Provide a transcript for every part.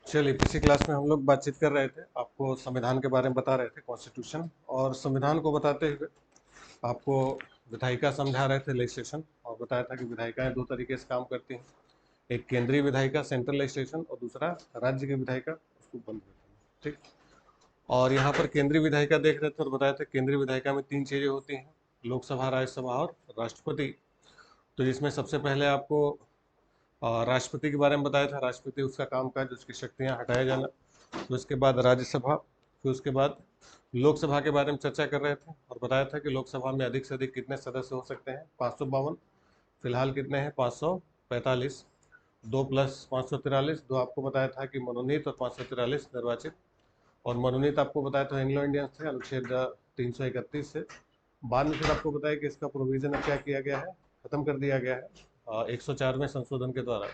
चलिए, पिछली क्लास में हम लोग बातचीत कर रहे थे, आपको संविधान के बारे में बता रहे थे, कॉन्स्टिट्यूशन। और संविधान को बताते हुए आपको विधायिका समझा रहे थे, लेजिस्लेशन, और बताया था कि विधायिकाएं दो तरीके से काम करती हैं। एक केंद्रीय विधायिका, सेंट्रल लेजिस्लेशन, और दूसरा राज्य की विधायिका, उसको बंद करती है। ठीक। और यहाँ पर केंद्रीय विधायिका देख रहे थे और बताया था केंद्रीय विधायिका में तीन चीज़ें होती हैं: लोकसभा, राज्यसभा और राष्ट्रपति। तो जिसमें सबसे पहले आपको राष्ट्रपति के बारे में बताया था। राष्ट्रपति, उसका कामकाज, उसकी शक्तियां, हटाया जाना। फिर उसके बाद राज्यसभा, फिर उसके बाद लोकसभा के बारे में चर्चा कर रहे थे और बताया था कि लोकसभा में अधिक से अधिक कितने सदस्य हो सकते हैं, 552। फिलहाल कितने हैं, 545। 2 + 543, दो आपको बताया था कि मनोनीत, और 543 निर्वाचित। और मनोनीत आपको बताया था एंग्लो इंडियंस थे, अनुच्छेद 331 से। बाद में फिर आपको बताया कि इसका प्रोविजन अब क्या किया गया है, खत्म कर दिया गया है 104वें संशोधन के द्वारा।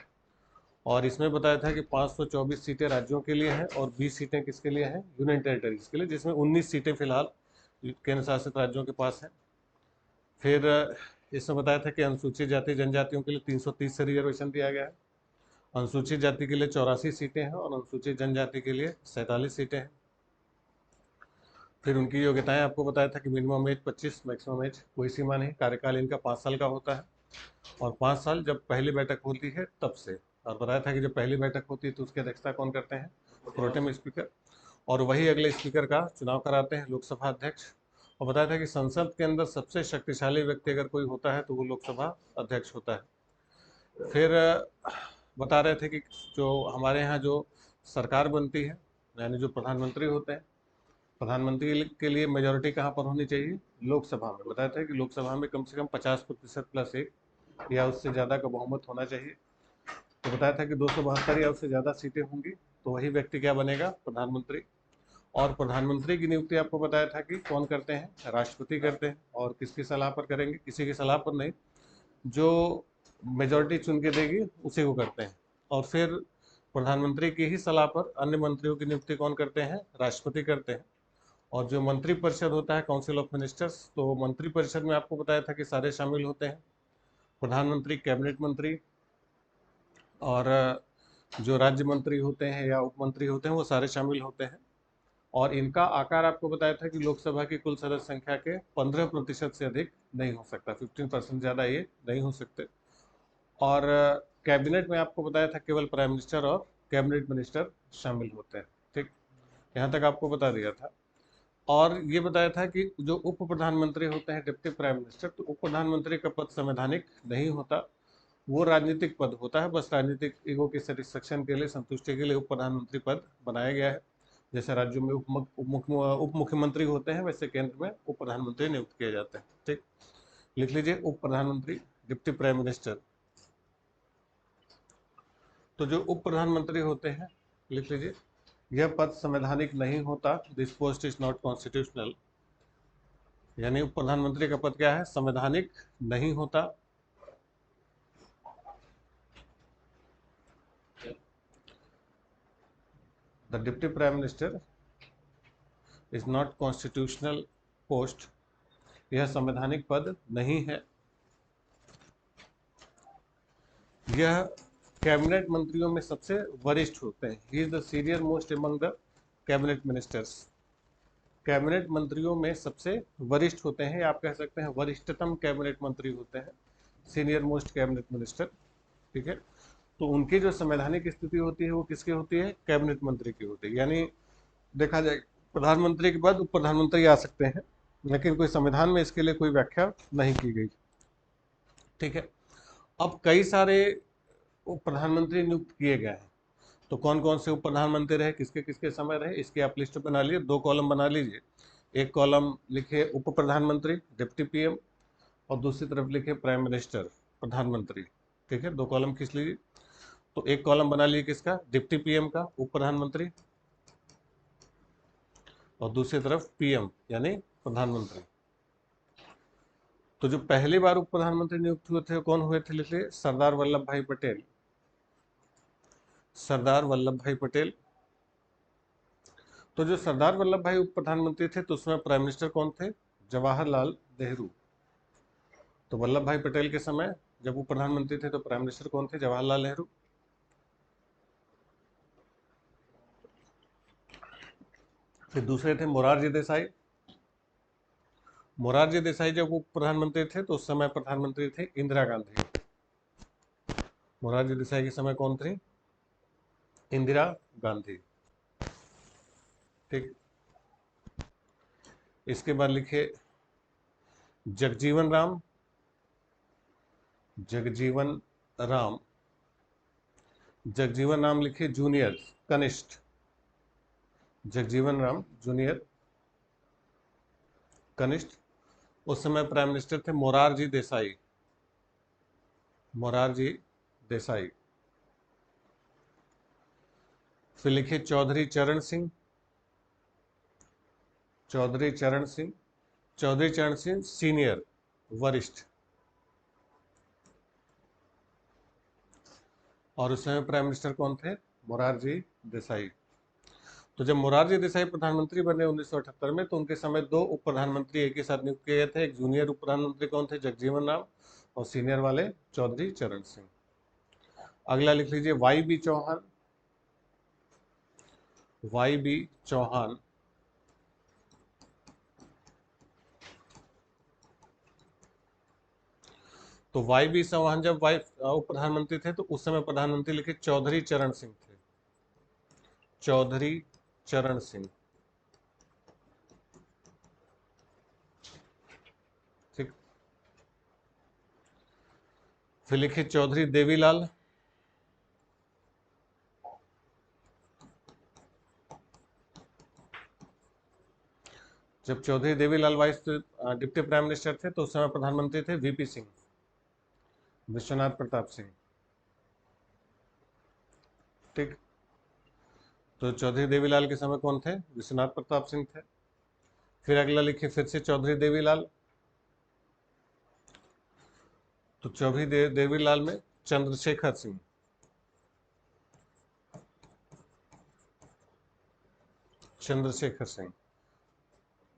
और इसमें बताया था कि 524 सीटें राज्यों के लिए हैं और 20 सीटें किसके लिए हैं, यूनियन टेरिटरीज के लिए, जिसमें 19 सीटें फिलहाल केंद्र शासित राज्यों के पास हैं। फिर इसमें बताया था कि अनुसूचित जाति जनजातियों के लिए 330 से रिजर्वेशन दिया गया है। अनुसूचित जाति के लिए 84 सीटें हैं और अनुसूचित जनजाति के लिए 47 सीटें हैं। फिर उनकी योग्यताएं आपको बताया था कि मिनिमम एज 25, मैक्सिमम एज कोई सीमा नहीं, कार्यकाल इनका 5 साल का होता है, और 5 साल जब पहली बैठक होती है तब से। और बताया था कि जब पहली बैठक होती है तो उसकी अध्यक्षता कौन करते हैं, प्रोटेम स्पीकर, और वही अगले स्पीकर का चुनाव कराते हैं, लोकसभा अध्यक्ष। और बताया था कि संसद के अंदर सबसे शक्तिशाली व्यक्ति अगर कोई होता है तो वो लोकसभा अध्यक्ष होता है। फिर बता रहे थे कि जो हमारे यहाँ जो सरकार बनती है, यानी जो प्रधानमंत्री होते हैं, प्रधानमंत्री के लिए मेजोरिटी कहाँ पर होनी चाहिए, लोकसभा में। बताया था कि लोकसभा में कम से कम 50% + 1 या उससे ज़्यादा का बहुमत होना चाहिए। तो बताया था कि 272 या उससे ज़्यादा सीटें होंगी तो वही व्यक्ति क्या बनेगा, प्रधानमंत्री। और प्रधानमंत्री की नियुक्ति आपको बताया था कि कौन करते हैं, राष्ट्रपति करते हैं। और किसकी सलाह पर करेंगे, किसी की सलाह पर नहीं, जो मेजोरिटी चुन के देगी उसी को करते हैं। और फिर प्रधानमंत्री की ही सलाह पर अन्य मंत्रियों की नियुक्ति कौन करते हैं, राष्ट्रपति करते हैं। और जो मंत्री परिषद होता है, काउंसिल ऑफ मिनिस्टर्स, तो मंत्री परिषद में आपको बताया था कि सारे शामिल होते हैं, प्रधानमंत्री, कैबिनेट मंत्री, और जो राज्य मंत्री होते हैं या उप मंत्री होते हैं वो सारे शामिल होते हैं। और इनका आकार आपको बताया था कि लोकसभा की कुल सदस्य संख्या के 15% से अधिक नहीं हो सकता, 15% ज़्यादा ये नहीं हो सकते। और कैबिनेट में आपको बताया था केवल प्राइम मिनिस्टर और कैबिनेट मिनिस्टर शामिल होते हैं। ठीक, यहाँ तक आपको बता दिया था। और ये बताया था कि जो उप प्रधानमंत्री होते हैं, डिप्टी प्राइम मिनिस्टर, तो उप प्रधानमंत्री का पद संवैधानिक नहीं होता, वो राजनीतिक पद होता है। बस राजनीतिक ईगो की सेटिस्फेक्शन के लिए, संतुष्टि के लिए उप प्रधानमंत्री पद बनाया गया है। जैसे राज्यों में उप मुख्यमंत्री होते हैं, वैसे केंद्र में उप प्रधानमंत्री नियुक्त किए जाते हैं। ठीक, लिख लीजिए उप प्रधानमंत्री, डिप्टी प्राइम मिनिस्टर। तो जो उप प्रधानमंत्री होते हैं, लिख लीजिए, यह पद संवैधानिक नहीं होता, this post is not constitutional. यानी उप प्रधानमंत्री का पद क्या है, संवैधानिक नहीं होता। The deputy prime minister is not constitutional post, यह संवैधानिक पद नहीं है। यह कैबिनेट मंत्रियों में सबसे वरिष्ठ होते हैं, he is the senior most among the cabinet ministers. Cabinet मंत्रियों में सबसे वरिष्ठ होते हैं, आप कह सकते हैं वरिष्ठतम कैबिनेट मंत्री होते हैं, सीनियर मोस्ट कैबिनेट मिनिस्टर। ठीक है, तो उनकी जो संवैधानिक स्थिति होती है वो किसकी होती है, कैबिनेट मंत्री की होती है। यानी देखा जाए, प्रधानमंत्री के बाद उप प्रधानमंत्री आ सकते हैं, लेकिन कोई संविधान में इसके लिए कोई व्याख्या नहीं की गई। ठीक है, अब कई सारे उप प्रधानमंत्री नियुक्त किए गए हैं, तो कौन कौन से उप प्रधानमंत्री रहे, किसके किसके समय रहे, इसकी आप लिस्ट बना लीजिए, 2 कॉलम बना लीजिए। एक कॉलम लिखे उप प्रधानमंत्री, डिप्टी पीएम, और दूसरी तरफ लिखे प्राइम मिनिस्टर, प्रधानमंत्री। ठीक है, 2 कॉलम खींच लीजिए। तो एक कॉलम बना लीजिए किसका, डिप्टी पीएम का, उप प्रधानमंत्री, और दूसरी तरफ पीएम यानी प्रधानमंत्री। तो जो पहली बार उप प्रधानमंत्री नियुक्त हुए थे कौन हुए थे, लिखिए, सरदार वल्लभ भाई पटेल। सरदार वल्लभ भाई पटेल। तो जो सरदार वल्लभ भाई उप प्रधानमंत्री थे तो उसमें प्राइम मिनिस्टर कौन थे, जवाहरलाल नेहरू। तो वल्लभ भाई पटेल के समय जब वो प्रधानमंत्री थे तो प्राइम मिनिस्टर कौन थे, जवाहरलाल नेहरू। फिर दूसरे थे मोरारजी देसाई। मोरारजी देसाई जब वो प्रधानमंत्री थे तो उस समय प्रधानमंत्री थे इंदिरा गांधी। मोरारजी देसाई के समय कौन थे? इंदिरा गांधी। ठीक। इसके बाद लिखे जगजीवन राम। जगजीवन राम। जगजीवन राम लिखे जूनियर, कनिष्ठ। जगजीवन राम जूनियर, कनिष्ठ। उस समय प्राइम मिनिस्टर थे मोरारजी देसाई। मोरारजी देसाई। फिर लिखे चौधरी चरण सिंह। चौधरी चरण सिंह। चौधरी चरण सिंह सीनियर, वरिष्ठ। और उस समय प्राइम मिनिस्टर कौन थे? मोरारजी देसाई। तो जब मोरारजी देसाई प्रधानमंत्री बने 1978 में, तो उनके समय दो उप प्रधानमंत्री एक ही साथ नियुक्त किए गए थे। एक जूनियर उप प्रधानमंत्री कौन थे? जगजीवन राम। और सीनियर वाले चौधरी चरण सिंह। अगला लिख लीजिए Y B Chauhan. Y B Chauhan. तो वाई बी चौहान जब उप प्रधानमंत्री थे तो उस समय प्रधानमंत्री लिखे चौधरी चरण सिंह थे। चौधरी चरण सिंह। ठीक। फिर लिखे चौधरी देवीलाल। जब Chaudhary Devilal vice deputy prime minister थे तो उस समय प्रधानमंत्री थे वीपी सिंह, विश्वनाथ प्रताप सिंह। ठीक। तो चौधरी देवीलाल के समय कौन थे? विश्वनाथ प्रताप सिंह थे। फिर अगला लिखिए फिर से चौधरी देवीलाल। तो चौधरी देवीलाल में चंद्रशेखर सिंह। चंद्रशेखर सिंह।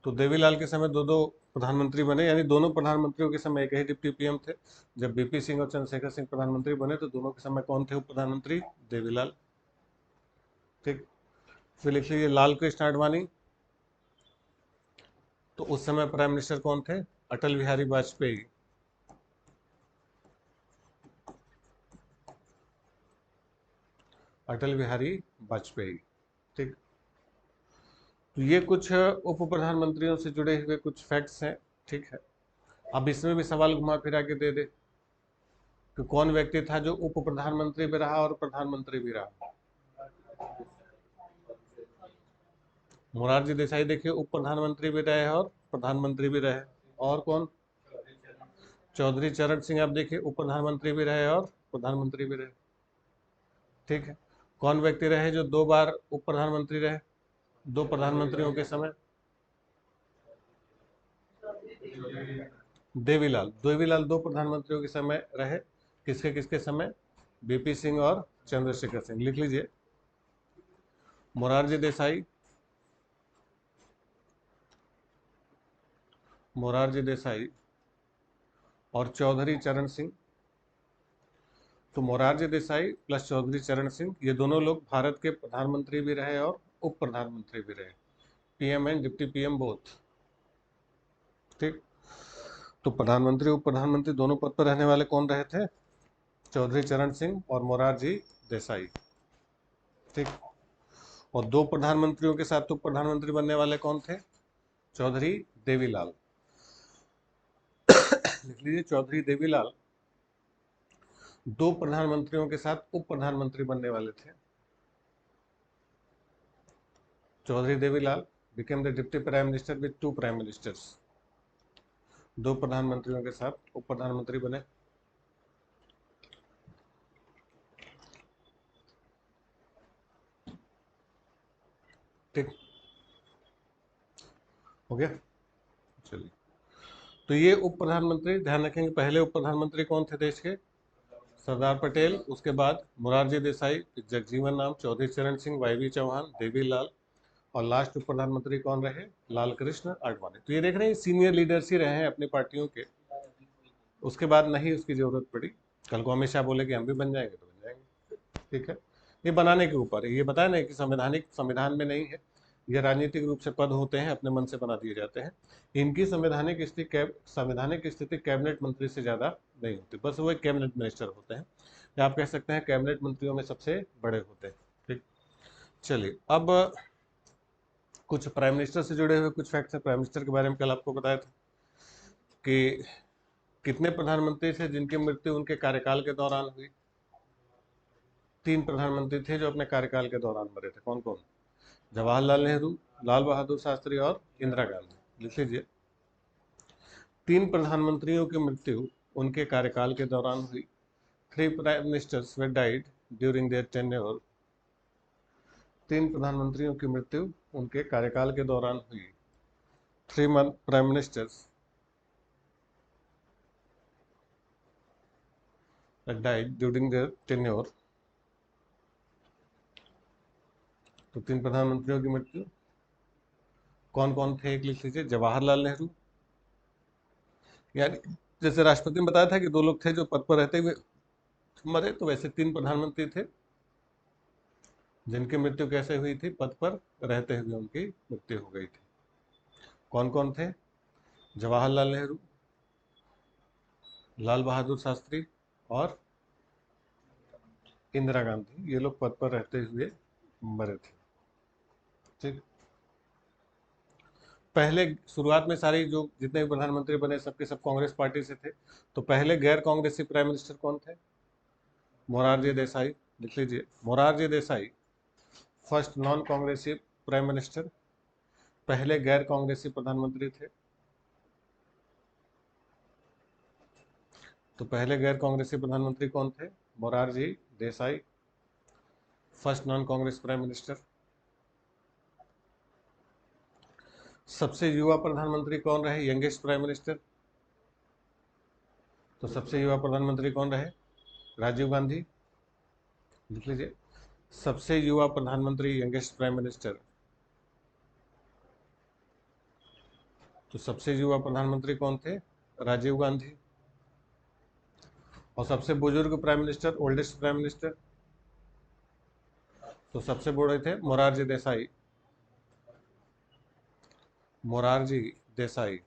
तो देवीलाल के समय दो दो प्रधानमंत्री बने, यानी दोनों प्रधानमंत्रियों के समय एक ही डिप्टी पीएम थे। जब बीपी सिंह और चंद्रशेखर सिंह प्रधानमंत्री बने तो दोनों के समय कौन थे उप प्रधानमंत्री? देवीलाल। ठीक। फिर लिख लीजिए लाल कृष्ण आडवाणी। तो उस समय प्राइम मिनिस्टर कौन थे? अटल बिहारी वाजपेयी। अटल बिहारी वाजपेयी। ठीक। तो ये कुछ उप प्रधानमंत्रियों से जुड़े हुए कुछ फैक्ट्स हैं। ठीक है। अब इसमें भी सवाल घुमा फिरा के दे दे कि कौन व्यक्ति था जो उप प्रधानमंत्री भी रहा और प्रधानमंत्री भी रहा। मोरारजी देसाई देखिए उप प्रधानमंत्री भी रहे और प्रधानमंत्री भी रहे। और कौन? चौधरी चरण सिंह आप देखिए उप प्रधानमंत्री भी रहे और प्रधानमंत्री भी रहे। ठीक है। कौन व्यक्ति रहे जो दो बार उप प्रधानमंत्री रहे दो प्रधानमंत्रियों के समय? देवीलाल। देवीलाल दो प्रधानमंत्रियों के समय रहे। किसके किसके समय? बीपी सिंह और चंद्रशेखर सिंह। लिख लीजिए मोरारजी देसाई। मोरारजी देसाई और चौधरी चरण सिंह। तो मोरारजी देसाई प्लस चौधरी चरण सिंह ये दोनों लोग भारत के प्रधानमंत्री भी रहे और उप प्रधानमंत्री भी रहे। PM and deputy PM both. ठीक। तो प्रधानमंत्री उप प्रधानमंत्री दोनों पद पर रहने वाले कौन रहे थे? चौधरी चरण सिंह और मोरारजी देसाई। ठीक। और दो प्रधानमंत्रियों के साथ उप प्रधानमंत्री बनने वाले कौन थे? चौधरी देवीलाल। लिख लीजिए चौधरी देवीलाल दो प्रधानमंत्रियों के साथ उप प्रधानमंत्री बनने वाले थे। Chaudhary Devilal became the deputy prime minister with two prime ministers. दो प्रधानमंत्रियों के साथ उप प्रधानमंत्री बने। ठीक हो गया। चलिए, तो ये उप प्रधानमंत्री ध्यान रखेंगे। पहले उप प्रधानमंत्री कौन थे देश के? सरदार पटेल। उसके बाद मोरारजी देसाई, जगजीवन राम, चौधरी चरण सिंह, वाई बी चौहान, देवीलाल और लास्ट उप प्रधानमंत्री कौन रहे? लाल कृष्ण आडवाणी। तो ये देख रहे हैं सीनियर लीडर्स ही रहे हैं अपनी पार्टियों के। उसके बाद नहीं उसकी जरूरत पड़ी। कल को अमित शाह बोले कि हम भी बन जाएंगे तो बन जाएंगे। ठीक है। ये बनाने के ऊपर है। ये बताया नहीं कि संवैधानिक संविधान में नहीं है ये राजनीतिक रूप से पद होते हैं, अपने मन से बना दिए जाते हैं। इनकी संवैधानिक स्थिति कैबिनेट मंत्री से ज़्यादा नहीं होती, बस वो एक कैबिनेट मिनिस्टर होते हैं, या आप कह सकते हैं कैबिनेट मंत्रियों में सबसे बड़े होते हैं। ठीक, चलिए अब कुछ प्राइम मिनिस्टर से जुड़े हुए कुछ फैक्ट्स हैं। प्राइम मिनिस्टर के बारे में कल आपको बताया था कि कितने प्रधानमंत्री थे जिनकी मृत्यु उनके कार्यकाल के दौरान हुई। 3 प्रधानमंत्री थे जो अपने कार्यकाल के दौरान मरे थे। कौन कौन? जवाहरलाल नेहरू, लाल बहादुर शास्त्री और इंदिरा गांधी। लिख लीजिए, 3 प्रधानमंत्रियों की मृत्यु उनके कार्यकाल के दौरान हुई। 3 prime ministers way died during their tenure. 3 प्रधानमंत्रियों की मृत्यु उनके कार्यकाल के दौरान हुई। 3 prime ministers died during their tenure। तो 3 प्रधानमंत्रियों की मृत्यु। कौन कौन थे? एक लिख लीजिए, जवाहरलाल नेहरू, यानी जैसे राष्ट्रपति ने बताया था कि 2 लोग थे जो पद पर रहते हुए मरे, तो वैसे 3 प्रधानमंत्री थे जिनकी मृत्यु कैसे हुई थी? पद पर रहते हुए उनकी मृत्यु हो गई थी। कौन कौन थे? जवाहरलाल नेहरू, लाल बहादुर शास्त्री और इंदिरा गांधी। ये लोग पद पर रहते हुए मरे थे। ठीक, पहले शुरुआत में सारी जो जितने भी प्रधानमंत्री बने सबके सब कांग्रेस पार्टी से थे। तो पहले गैर कांग्रेसी प्राइम मिनिस्टर कौन थे? मोरारजी देसाई। लिख लीजिए, मोरारजी देसाई फर्स्ट नॉन कांग्रेसी प्राइम मिनिस्टर, पहले गैर कांग्रेसी प्रधानमंत्री थे। तो पहले गैर कांग्रेसी प्रधानमंत्री कौन थे? Morarji Desai, first non Congress prime minister. सबसे युवा प्रधानमंत्री कौन रहे? Youngest prime minister. तो सबसे युवा प्रधानमंत्री कौन रहे? राजीव गांधी। लिख लीजिए, सबसे युवा प्रधानमंत्री यंगेस्ट प्राइम मिनिस्टर। तो सबसे युवा प्रधानमंत्री कौन थे? राजीव गांधी। और सबसे बुजुर्ग prime minister, oldest prime minister, तो सबसे बड़े थे मोरारजी देसाई। मोरारजी देसाई।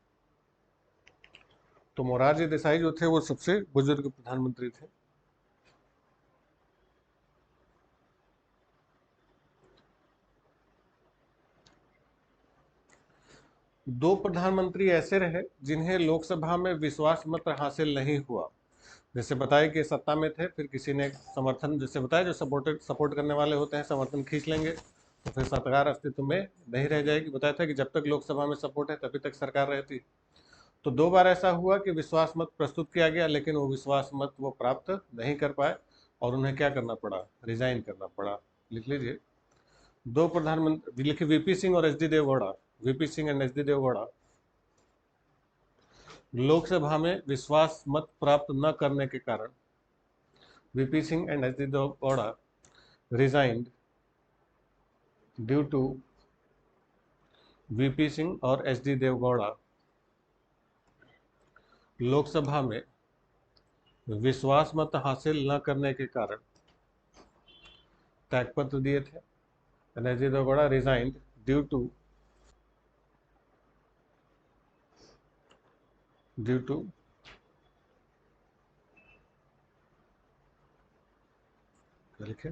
तो मोरारजी देसाई जो थे वो सबसे बुजुर्ग प्रधानमंत्री थे। दो प्रधानमंत्री ऐसे रहे जिन्हें लोकसभा में विश्वास मत हासिल नहीं हुआ। जैसे बताया कि सत्ता में थे, फिर किसी ने समर्थन, जैसे बताया जो सपोर्ट करने वाले होते हैं समर्थन खींच लेंगे तो फिर सरकार अस्तित्व में नहीं रह जाएगी। बताया था कि जब तक लोकसभा में सपोर्ट है तभी तक सरकार रहती। तो 2 बार ऐसा हुआ कि विश्वास मत प्रस्तुत किया गया लेकिन वो विश्वास मत वो प्राप्त नहीं कर पाए और उन्हें क्या करना पड़ा? रिजाइन करना पड़ा। लिख लीजिए, 2 प्रधानमंत्री लिखिए, वीपी सिंह और H D Deve Gowda. VP Singh and H D Deve Gowda Lok Sabha में विश्वास मत प्राप्त न करने के कारण VP Singh and H D Deve Gowda resigned due to VP Singh और एच डी देवगौड़ा लोकसभा में विश्वास मत हासिल न करने के कारण त्यागपत्र दिए थे। H D Deve Gowda resigned due to लिखे,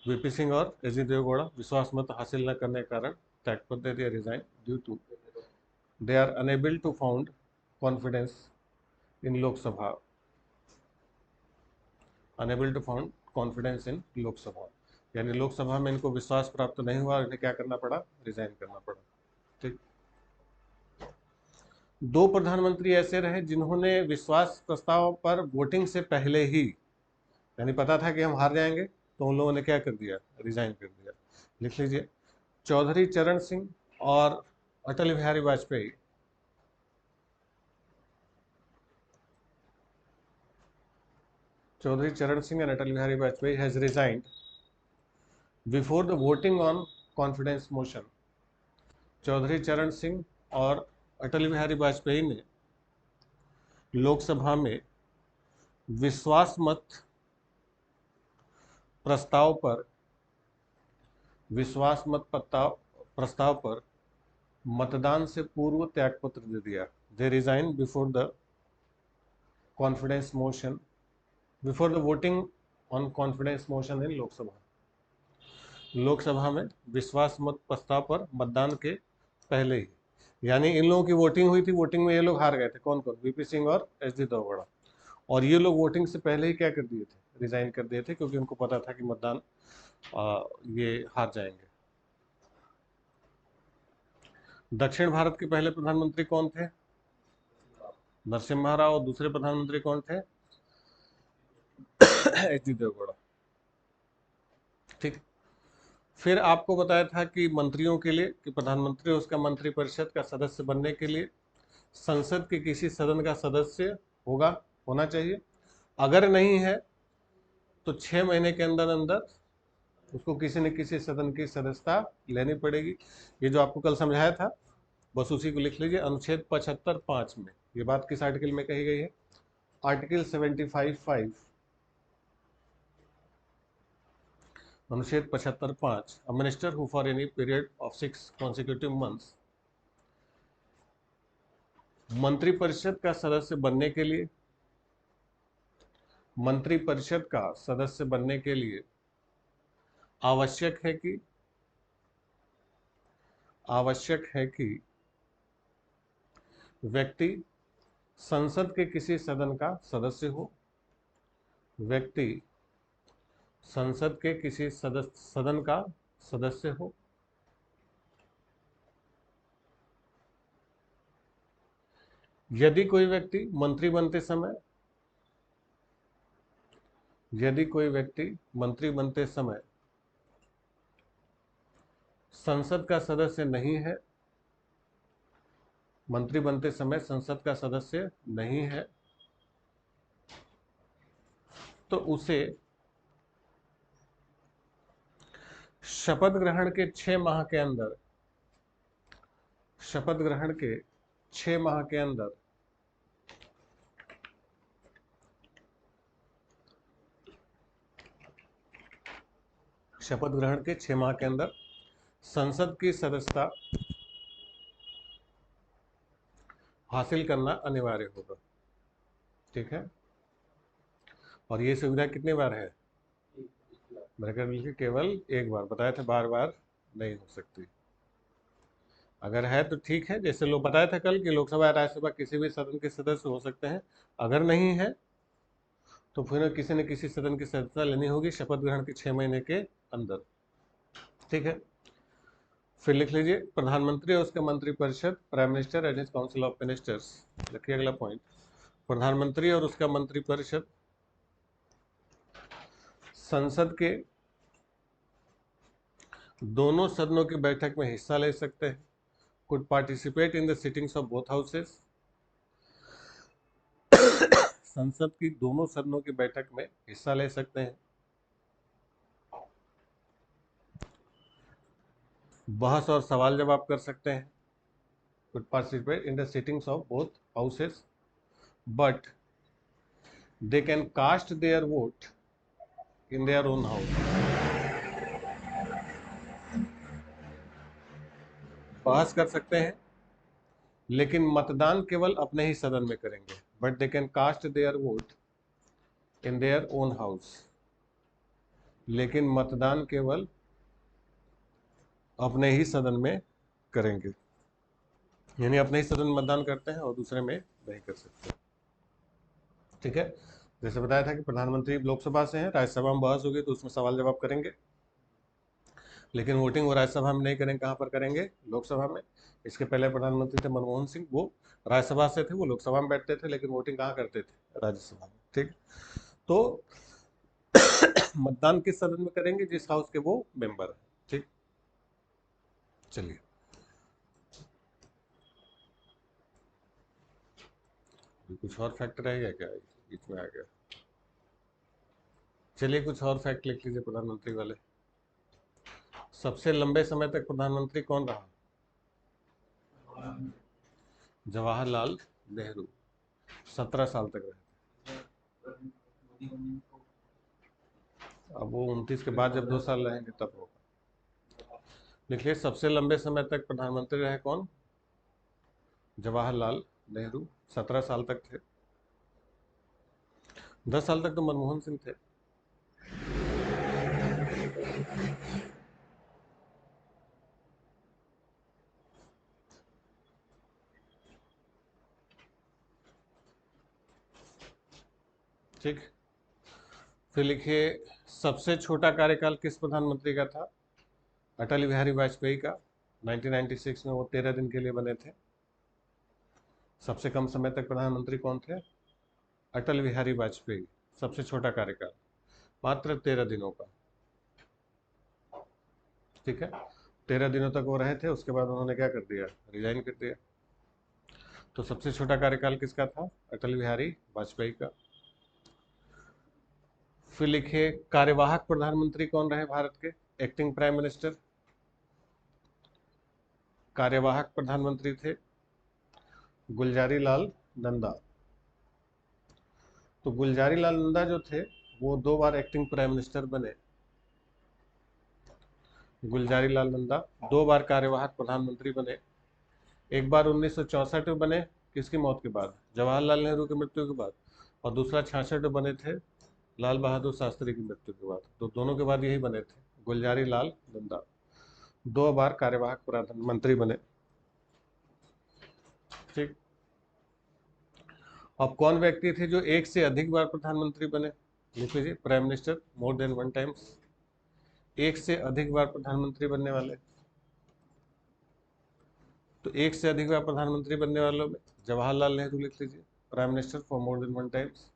वीपी सिंह और एच डी देवगौड़ा विश्वास मत हासिल न करने के कारण त्यागपत्र दे दिया, resign due to they are unable to found confidence in Lok Sabha. Unable to found confidence in Lok Sabha, यानी लोकसभा में इनको विश्वास प्राप्त नहीं हुआ, इन्हें क्या करना पड़ा? रिजाइन करना पड़ा। ठीक, 2 प्रधानमंत्री ऐसे रहे जिन्होंने विश्वास प्रस्ताव पर वोटिंग से पहले ही, यानी पता था कि हम हार जाएंगे, तो उन लोगों ने क्या कर दिया? रिजाइन कर दिया। लिख लीजिए, चौधरी चरण सिंह और अटल Bihari Vajpayee. Chaudhary Charan Singh and Atal Bihari Vajpayee has resigned before the voting on confidence motion. Chaudhary Charan Singh और अटल बिहारी वाजपेयी ने लोकसभा में विश्वास मत प्रस्ताव पर प्रस्ताव पर मतदान से पूर्व त्यागपत्र दे दिया। They resign before the confidence motion, before the voting on confidence motion in Lok Sabha. Lok Sabha में विश्वास मत प्रस्ताव पर मतदान के पहले ही, यानी इन लोगों की वोटिंग हुई थी, वोटिंग में ये लोग हार गए थे। कौन कौन? वीपी सिंह और एच.डी. देवगौड़ा। और ये लोग वोटिंग से पहले ही क्या कर दिए थे? रिजाइन कर दिए थे, क्योंकि उनको पता था कि मतदान ये हार जाएंगे। दक्षिण भारत के पहले प्रधानमंत्री कौन थे? नरसिम्हा राव। और दूसरे प्रधानमंत्री कौन थे? एच.डी. देवगौड़ा। ठीक। फिर आपको बताया था कि मंत्रियों के लिए, कि प्रधानमंत्री और उसका मंत्रिपरिषद का सदस्य बनने के लिए संसद के किसी सदन का सदस्य होना चाहिए। अगर नहीं है तो 6 महीने के अंदर अंदर उसको किसी न किसी सदन की सदस्यता लेनी पड़ेगी। ये जो आपको कल समझाया था, बस उसी को लिख लीजिए। अनुच्छेद 75(5) में ये बात किस आर्टिकल में कही गई है? आर्टिकल 75(5). अनुच्छेद 75(5). A minister who for any period of 6 consecutive months मंत्रिपरिषद का सदस्य बनने के लिए, मंत्रिपरिषद का सदस्य बनने के लिए आवश्यक है कि व्यक्ति संसद के किसी सदन का सदस्य हो, व्यक्ति संसद के किसी सदन का सदस्य हो, यदि कोई व्यक्ति मंत्री बनते समय संसद का सदस्य नहीं है, मंत्री बनते समय संसद का सदस्य नहीं है, तो उसे शपथ ग्रहण के 6 माह के अंदर शपथ ग्रहण के 6 माह के अंदर संसद की सदस्यता हासिल करना अनिवार्य होगा। ठीक है। और ये सुविधा कितनी बार है? ब्रैकेट लिखिए, केवल एक बार। बताया था बार बार नहीं हो सकती। अगर है तो ठीक है, जैसे लोग बताया था कल कि लोकसभा या राज्यसभा किसी भी सदन के सदस्य हो सकते हैं। अगर नहीं है तो फिर किसी न किसी सदन की सदस्यता लेनी होगी शपथ ग्रहण के 6 महीने के अंदर। ठीक है। फिर लिख लीजिए, प्रधानमंत्री और उसका मंत्रिपरिषद, prime minister and his council of ministers. लिखिए अगला पॉइंट, प्रधानमंत्री और उसका मंत्रिपरिषद संसद के दोनों सदनों की बैठक में हिस्सा ले सकते हैं। Could participate in the sittings of both houses. संसद की दोनों सदनों की बैठक में हिस्सा ले सकते हैं। बहस और सवाल जवाब कर सकते हैं। Could participate in the sittings of both houses, but they can cast their vote in their own house. बहस कर सकते हैं, लेकिन मतदान केवल अपने ही सदन में करेंगे। But they can cast their vote in their own house. लेकिन मतदान केवल अपने ही सदन में करेंगे, यानी अपने ही सदन में मतदान करते हैं और दूसरे में नहीं कर सकते। ठीक है। जैसे बताया था कि प्रधानमंत्री लोकसभा से हैं, राज्यसभा में बहस होगी तो उसमें सवाल जवाब करेंगे, लेकिन वोटिंग वो राज्यसभा में नहीं करेंगे। कहाँ पर करेंगे? लोकसभा में। इसके पहले प्रधानमंत्री थे मनमोहन सिंह, वो राज्यसभा से थे, वो लोकसभा में बैठते थे, लेकिन वोटिंग कहाँ करते थे? राज्यसभा में। ठीक। तो मतदान किस सदन में करेंगे? जिस हाउस के वो मेंबर है। ठीक। चलिए, कुछ और फैक्ट रह गया क्या? बीच में आ गया। चलिए कुछ और फैक्ट लिख लीजिए प्रधानमंत्री वाले। सबसे लंबे समय तक प्रधानमंत्री कौन रहा? जवाहरलाल नेहरू। 17 साल तक रहे। अब वो 29 के बाद जब 2 साल रहेंगे तब होगा। लिखिए सबसे लंबे समय तक प्रधानमंत्री रहे कौन? जवाहरलाल नेहरू, 17 साल तक थे। 10 साल तक तो मनमोहन सिंह थे। ठीक, फिर लिखिए सबसे छोटा कार्यकाल किस प्रधानमंत्री का था? अटल बिहारी वाजपेयी का। 1996 में वो 13 दिन के लिए बने थे। सबसे कम समय तक प्रधानमंत्री कौन थे? अटल बिहारी वाजपेयी। सबसे छोटा कार्यकाल मात्र 13 दिनों का। ठीक है, 13 दिनों तक वो रहे थे, उसके बाद उन्होंने क्या कर दिया? रिजाइन कर दिया। तो सबसे छोटा कार्यकाल किसका था? अटल बिहारी वाजपेयी का। फिर लिखिए कार्यवाहक प्रधानमंत्री कौन रहे भारत के? Acting prime minister. कार्यवाहक प्रधानमंत्री थे गुलजारी लाल नंदा। तो गुलजारी लाल नंदा जो थे वो 2 बार एक्टिंग प्राइम मिनिस्टर बने। गुलजारी लाल नंदा 2 बार कार्यवाहक प्रधानमंत्री बने। एक बार 1964 में बने, किसकी मौत के बाद? जवाहरलाल नेहरू की मृत्यु के बाद। और दूसरा 66 में बने थे लाल बहादुर शास्त्री की मृत्यु के बाद। तो दोनों के बाद यही बने थे, गुलजारी लाल नंदा 2 बार कार्यवाहक प्रधानमंत्री बने। ठीक, अब कौन व्यक्ति थे जो एक से अधिक बार प्रधानमंत्री बने? लिख लीजिए prime minister more than 1 times. एक से अधिक बार प्रधानमंत्री बनने वाले, तो एक से अधिक बार प्रधानमंत्री बनने वालों में जवाहरलाल नेहरू लिख लीजिए, prime minister for more than 1 times.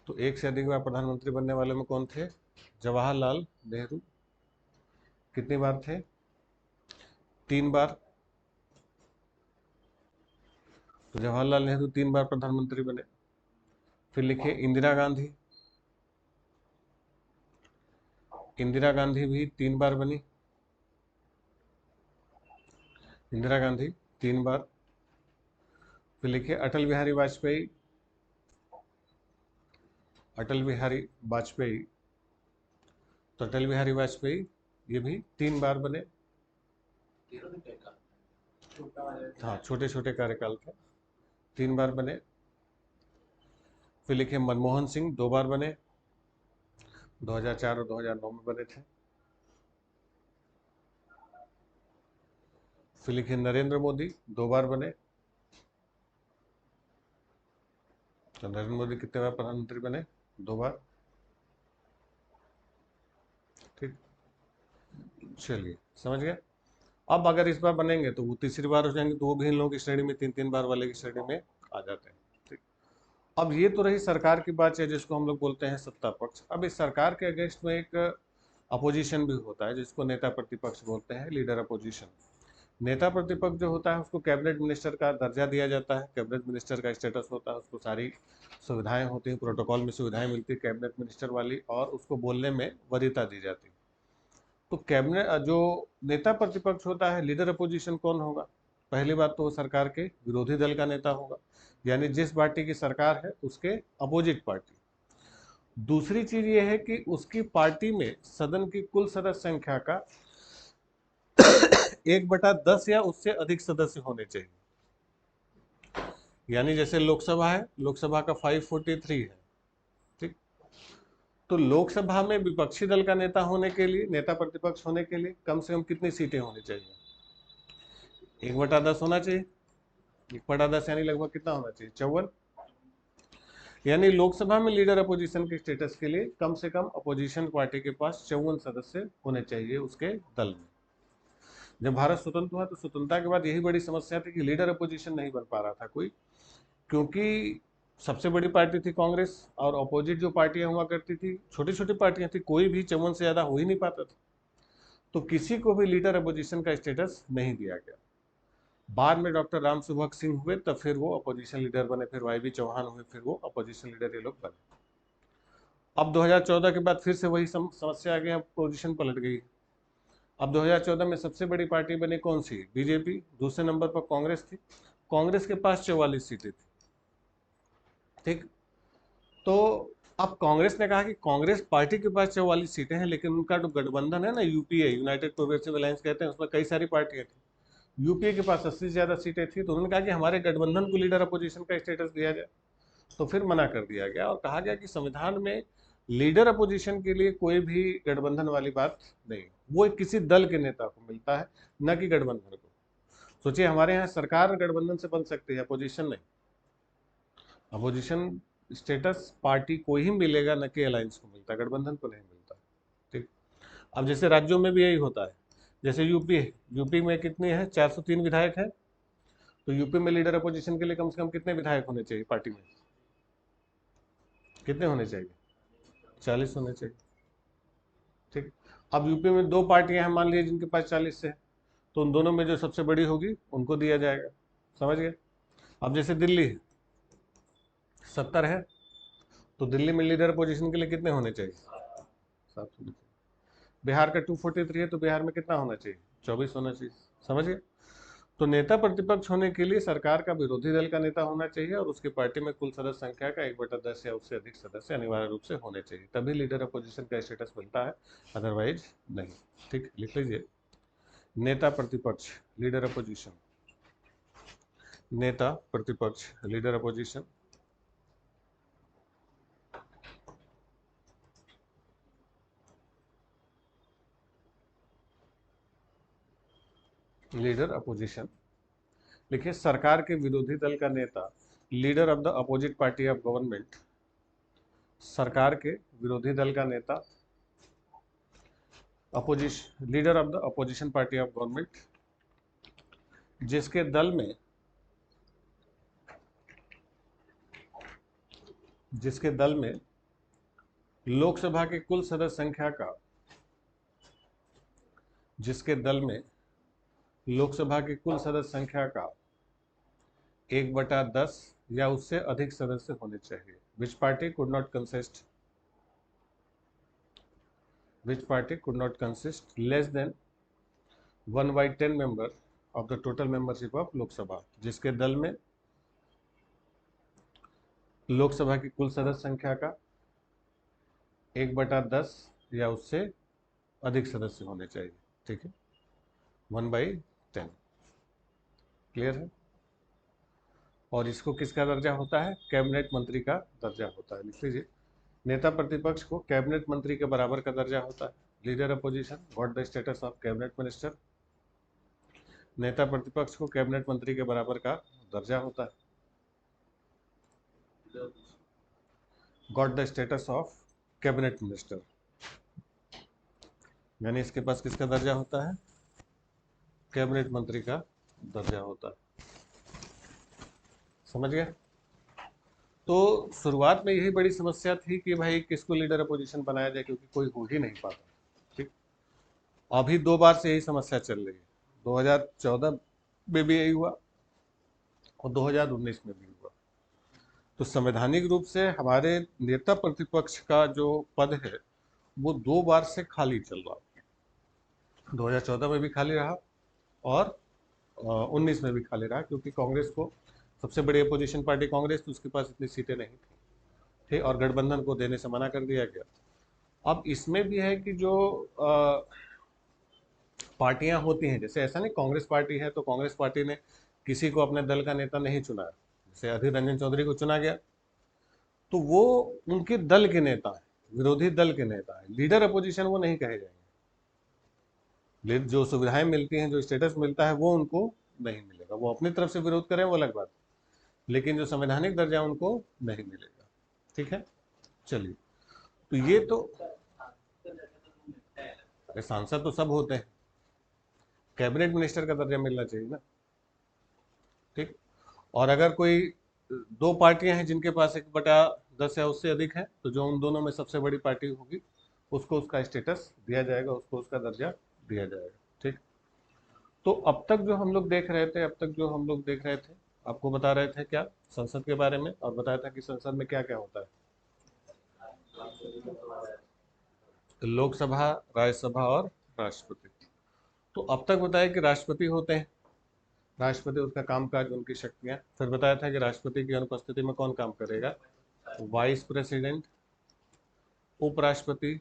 तो एक से अधिक बार प्रधानमंत्री बनने वालों में कौन थे? जवाहरलाल नेहरू। कितनी बार थे? 3 बार। तो जवाहरलाल नेहरू 3 बार प्रधानमंत्री बने। फिर लिखिए इंदिरा गांधी। इंदिरा गांधी भी 3 बार बनी। इंदिरा गांधी 3 बार। फिर लिखिए अटल बिहारी वाजपेयी। अटल बिहारी वाजपेयी, तो अटल बिहारी वाजपेयी ये भी 3 बार बने। हाँ, छोटे छोटे कार्यकाल थे, 3 बार बने। फिर लिखे मनमोहन सिंह 2 बार बने, 2004 और 2009 में बने थे। फिर लिखे नरेंद्र मोदी 2 बार बने। तो नरेंद्र मोदी कितने बार प्रधानमंत्री बने? 2 बार। ठीक, चलिए समझ गए। अब अगर इस बार बनेंगे तो वो तीसरी बार हो जाएंगे, तो वो भी इन लोगों की श्रेणी में 3-3 बार वाले की श्रेणी में आ जाते हैं। ठीक, अब ये तो रही सरकार की बात है जिसको हम लोग बोलते हैं सत्ता पक्ष। अब इस सरकार के अगेंस्ट में एक अपोजिशन भी होता है जिसको नेता प्रतिपक्ष बोलते हैं, लीडर अपोजिशन। नेता प्रतिपक्ष जो होता है उसको कैबिनेट मिनिस्टर का दर्जा दिया जाता है, कैबिनेट मिनिस्टर का स्टेटस होता है, उसको सारी सुविधाएं होती हैं, प्रोटोकॉल में सुविधाएं मिलती है कैबिनेट मिनिस्टर वाली, और उसको बोलने में वरीयता दी जाती है। तो कैबिनेट जो नेता प्रतिपक्ष होता है, लीडर अपोजिशन कौन होगा? पहली बात तो वो सरकार के विरोधी दल का नेता होगा, यानी जिस पार्टी की सरकार है उसके अपोजिट पार्टी। दूसरी चीज ये है कि उसकी पार्टी में सदन की कुल सदस्य संख्या का 1/10 या उससे अधिक सदस्य होने चाहिए। यानी जैसे लोकसभा है, लोकसभा का 543 है। ठीक, तो लोकसभा में विपक्षी दल का नेता होने के लिए, नेता प्रतिपक्ष होने के लिए कम से कम कितनी सीटें होनी चाहिए? 1/10 होना चाहिए। 1/10 यानी लगभग कितना होना चाहिए? 54। यानी लोकसभा में लीडर अपोजिशन के स्टेटस के लिए कम से कम अपोजिशन पार्टी के पास 54 सदस्य होने चाहिए उसके दल में। जब भारत स्वतंत्र हुआ तो स्वतंत्रता के बाद यही बड़ी समस्या थी कि लीडर अपोजिशन नहीं बन पा रहा था कोई, क्योंकि सबसे बड़ी पार्टी थी कांग्रेस और अपोजिट जो पार्टियां हुआ करती थी छोटी छोटी पार्टियां थी, कोई भी 54 से ज्यादा हो ही नहीं पाता था। तो किसी को भी लीडर अपोजिशन का स्टेटस नहीं दिया गया। बाद में डॉक्टर राम सुभग सिंह हुए तब फिर वो अपोजिशन लीडर बने, फिर वाई बी चौहान हुए, फिर वो अपोजिशन लीडर ये लोग बने। अब 2014 के बाद फिर से वही समस्या आ गई, पोजीशन पलट गई। अब 2014 में सबसे बड़ी पार्टी बनी कौन सी? बीजेपी। दूसरे नंबर पर कांग्रेस थी, कांग्रेस के पास 44 सीटें थी। ठीक, तो अब कांग्रेस ने कहा कि कांग्रेस पार्टी के पास 44 सीटें हैं, लेकिन उनका जो गठबंधन है ना, यूपीए, यूनाइटेड प्रोग्रेसिव अलायंस कहते हैं, उसमें कई सारी पार्टियां थी। यूपीए के पास 80 से ज्यादा सीटें थी, तो उन्होंने कहा कि हमारे गठबंधन को लीडर अपोजिशन का स्टेटस दिया जाए। तो फिर मना कर दिया गया और कहा गया कि संविधान में लीडर अपोजिशन के लिए कोई भी गठबंधन वाली बात नहीं, वो किसी दल के नेता को मिलता है, न कि गठबंधन को। सोचिए, हमारे यहाँ सरकार गठबंधन से बन सकती है, अपोजिशन नहीं। अपोजिशन स्टेटस पार्टी को ही मिलेगा, न कि अलायंस को मिलता, गठबंधन को नहीं मिलता। ठीक। अब जैसे राज्यों में भी यही होता है, जैसे यूपी है, यूपी में कितने हैं, 403 विधायक हैं, तो यूपी में लीडर अपोजिशन के लिए कम से कम कितने विधायक होने चाहिए पार्टी में, कितने होने चाहिए, 40 होने चाहिए। ठीक। अब यूपी में दो पार्टियां हैं मान लीजिए जिनके पास 40 से है, तो उन दोनों में जो सबसे बड़ी होगी उनको दिया जाएगा। समझ गए। अब जैसे दिल्ली है, 70 है, तो दिल्ली में लीडर पोजीशन के लिए कितने होने चाहिए, 7 होने चाहिए। बिहार का 243 है, तो बिहार में कितना होना चाहिए, 24 होना चाहिए। समझ गए। तो नेता प्रतिपक्ष होने के लिए सरकार का विरोधी दल का नेता होना चाहिए और उसकी पार्टी में कुल सदस्य संख्या का 1/10 या उससे अधिक सदस्य अनिवार्य रूप से होने चाहिए, तभी लीडर अपोजिशन का स्टेटस मिलता है, अदरवाइज नहीं। ठीक, लिख लीजिए। नेता प्रतिपक्ष, लीडर अपोजिशन, नेता प्रतिपक्ष, लीडर अपोजिशन, लीडर अपोजिशन। लिखिए, सरकार के विरोधी दल का नेता, leader of the opposite party of government, सरकार के विरोधी दल का नेता, opposition, leader of the opposition party of government, जिसके दल में, जिसके दल में लोकसभा के कुल सदस्य संख्या का, जिसके दल में लोकसभा की कुल सदस्य संख्या का 1/10 या उससे अधिक सदस्य होने चाहिए। विच party could not consist, which party could not consist less than 1/10 member of the total membership of Lok Sabha, जिसके दल में लोकसभा की कुल सदस्य संख्या का 1/10 या उससे अधिक सदस्य होने चाहिए। ठीक है, 1/10। क्लियर है। और इसको किसका दर्जा होता है, कैबिनेट मंत्री का दर्जा होता है। लिख लीजिए, नेता प्रतिपक्ष को कैबिनेट मंत्री के बराबर का दर्जा होता है। Leader opposition got the status of cabinet minister. नेता प्रतिपक्ष को कैबिनेट मंत्री के बराबर का दर्जा होता है, got the status of cabinet minister, यानी इसके पास किसका दर्जा होता है, कैबिनेट मंत्री का दर्जा होता है। समझ गए। तो शुरुआत में यही बड़ी समस्या थी कि भाई किसको लीडर अपोजिशन बनाया जाए, क्योंकि कोई हो ही नहीं पाता। ठीक। अभी 2 बार से यही समस्या चल रही है, 2014 में भी यही हुआ और 2019 में भी हुआ। तो संवैधानिक रूप से हमारे नेता प्रतिपक्ष का जो पद है वो 2 बार से खाली चल रहा, 2014 में भी खाली रहा और 19 में भी खाली रहा, क्योंकि कांग्रेस को, सबसे बड़ी अपोजिशन पार्टी कांग्रेस, तो उसके पास इतनी सीटें नहीं थी। ठीक, और गठबंधन को देने से मना कर दिया गया। अब इसमें भी है कि जो पार्टियां होती हैं, जैसे ऐसा नहीं कांग्रेस पार्टी है तो कांग्रेस पार्टी ने किसी को अपने दल का नेता नहीं चुना, जैसे अधीर रंजन चौधरी को चुना गया तो वो उनके दल के नेता है, विरोधी दल के नेता है, लीडर अपोजिशन वो नहीं कहे जाएंगे। जो सुविधाएं मिलती हैं, जो स्टेटस मिलता है, वो उनको नहीं मिलेगा। वो अपनी तरफ से विरोध करें वो अलग बात, लेकिन जो संवैधानिक दर्जा उनको नहीं मिलेगा। ठीक है, चलिए। तो ये तो, अरे सांसद तो सब होते हैं, कैबिनेट मिनिस्टर का दर्जा मिलना चाहिए ना। ठीक। और अगर कोई दो पार्टियां हैं जिनके पास 1/10 या उससे अधिक है, तो जो उन दोनों में सबसे बड़ी पार्टी होगी उसको उसका स्टेटस दिया जाएगा, उसको उसका दर्जा दिया जाएगा। ठीक। तो अब तक जो हम लोग देख रहे थे, अब तक जो हम लोग देख रहे थे, आपको बता रहे थे क्या, संसद के बारे में, और बताया था कि संसद में क्या क्या होता है, लोकसभा, राज्यसभा और राष्ट्रपति। तो अब तक बताया कि राष्ट्रपति होते हैं, राष्ट्रपति, उसका कामकाज, उनकी शक्तियां। फिर बताया था कि राष्ट्रपति की अनुपस्थिति में कौन काम करेगा, वाइस प्रेसिडेंट, उपराष्ट्रपति,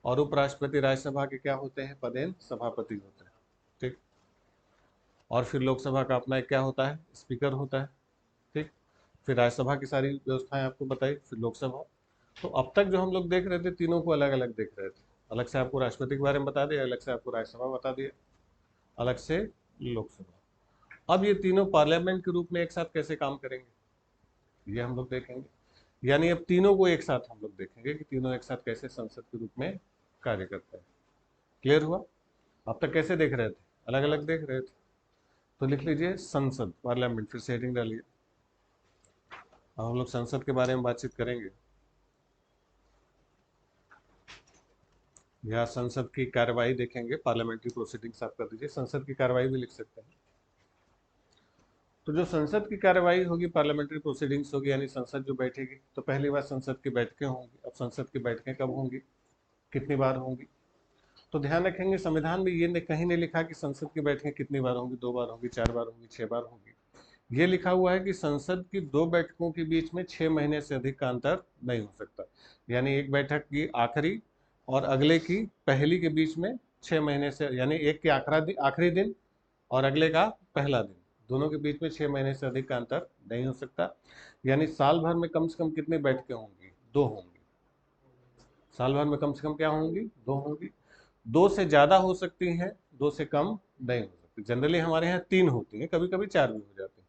और उपराष्ट्रपति राज्यसभा के क्या होते हैं, पदेन सभापति होते हैं। ठीक। और फिर लोकसभा का अपना एक क्या होता है, स्पीकर होता है। ठीक। फिर राज्यसभा की सारी व्यवस्थाएं आपको बताई, फिर लोकसभा। तो अब तक जो हम लोग देख रहे थे, तीनों को अलग अलग देख रहे थे। अलग से आपको राष्ट्रपति के बारे में बता दिया, अलग से आपको राज्यसभा बता दिया, अलग से लोकसभा। अब ये तीनों पार्लियामेंट के रूप में एक साथ कैसे काम करेंगे, ये हम लोग देखेंगे। यानी अब तीनों को एक साथ हम लोग देखेंगे कि तीनों एक साथ कैसे संसद के रूप में कार्य करते हैं। क्लियर हुआ? अब तक कैसे देख रहे थे, अलग अलग देख रहे थे। तो लिख लीजिए संसद, पार्लियामेंट, फिर से हेडिंग डालिए। अब हम लोग संसद के बारे में बातचीत करेंगे। यहाँ संसद की कार्यवाही देखेंगे, पार्लियामेंट्री प्रोसीडिंग्स आप कर दीजिए, संसद की कार्यवाही भी लिख सकते हैं। तो जो संसद की कार्यवाही होगी, पार्लियामेंट्री प्रोसीडिंग्स होगी, यानी संसद जो बैठेगी, तो पहली बार संसद की बैठकें होंगी। अब संसद की बैठकें कब होंगी, कितनी बार होंगी? तो ध्यान रखेंगे, संविधान में ये कहीं नहीं लिखा कि संसद की बैठकें कितनी बार होंगी, 2 बार होंगी, 4 बार होंगी, 6 बार होंगी। ये लिखा हुआ है कि संसद की 2 बैठकों के बीच में 6 महीने से अधिक का अंतर नहीं हो सकता। यानी एक बैठक की आखिरी और अगले की पहली के बीच में 6 महीने से, यानी एक के आखिरी दिन और अगले का पहला दिन, दोनों के बीच में 6 महीने से अधिक का अंतर नहीं हो सकता। यानी साल भर में कम से कम कितनी बैठकें होंगी, 2 होंगी। साल भर में कम से कम क्या होंगी, 2 होंगी। 2 से ज़्यादा हो सकती हैं, 2 से कम नहीं हो सकती। जनरली हमारे यहाँ 3 होती हैं, कभी कभी 4 भी हो जाती हैं।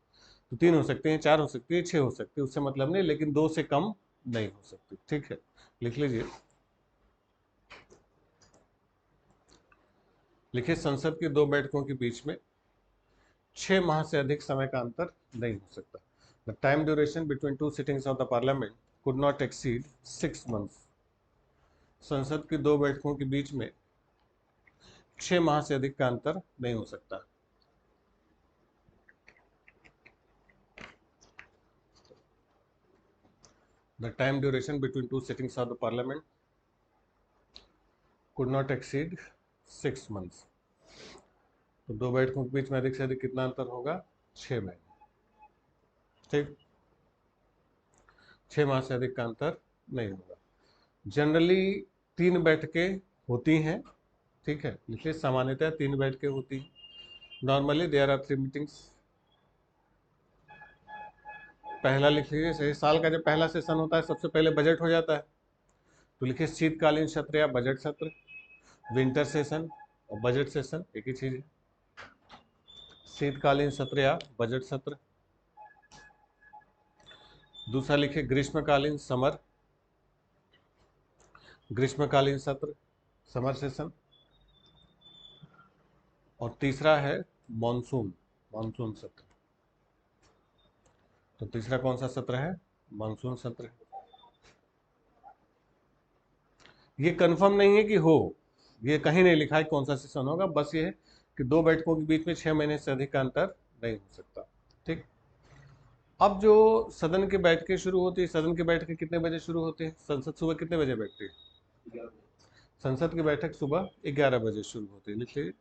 तो 3 हो सकती हैं, 4 हो सकती है, 6 हो सकती है, उससे मतलब नहीं, लेकिन 2 से कम नहीं हो सकती। ठीक है, लिख लीजिए। लिखिए, संसद की 2 बैठकों के बीच में 6 माह से अधिक समय का अंतर नहीं हो सकता। The time duration between 2 sittings of the parliament could not exceed 6 months. संसद की 2 बैठकों के बीच में 6 माह से अधिक का अंतर नहीं हो सकता। The time duration between 2 sittings of the parliament could not exceed 6 months. तो 2 बैठकों के बीच में अधिक से अधिक कितना अंतर होगा, 6 महीने। ठीक, 6 माह से अधिक का अंतर नहीं होगा। जनरली 3 बैठकें होती हैं। ठीक है, इसलिए सामान्यतः 3 बैठकें होती हैं। Normally there are 3 meetings. पहला लिख लीजिए, साल का जब पहला सेशन होता है, सबसे पहले बजट हो जाता है। तो लिखिए शीतकालीन सत्र या बजट सत्र, विंटर सेशन और बजट सेशन एक ही चीज है। शीतकालीन सत्र या बजट सत्र। दूसरा लिखिए ग्रीष्मकालीन समर, ग्रीष्मकालीन सत्र, समर सेशन। और तीसरा है मॉनसून, मॉनसून सत्र। तो तीसरा कौन सा सत्र है, मॉनसून सत्र। ये कंफर्म नहीं है कि हो, ये कहीं नहीं लिखा है कौन सा सेशन होगा, बस ये है कि 2 बैठकों के बीच में 6 महीने से अधिक का अंतर नहीं हो सकता। ठीक। अब जो सदन की बैठकें शुरू होती है, सदन की बैठकें कितने बजे शुरू होती है, संसद सुबह कितने बजे बैठती है? संसद की बैठक सुबह 11 बजे शुरू होती है। लिख लीजिए,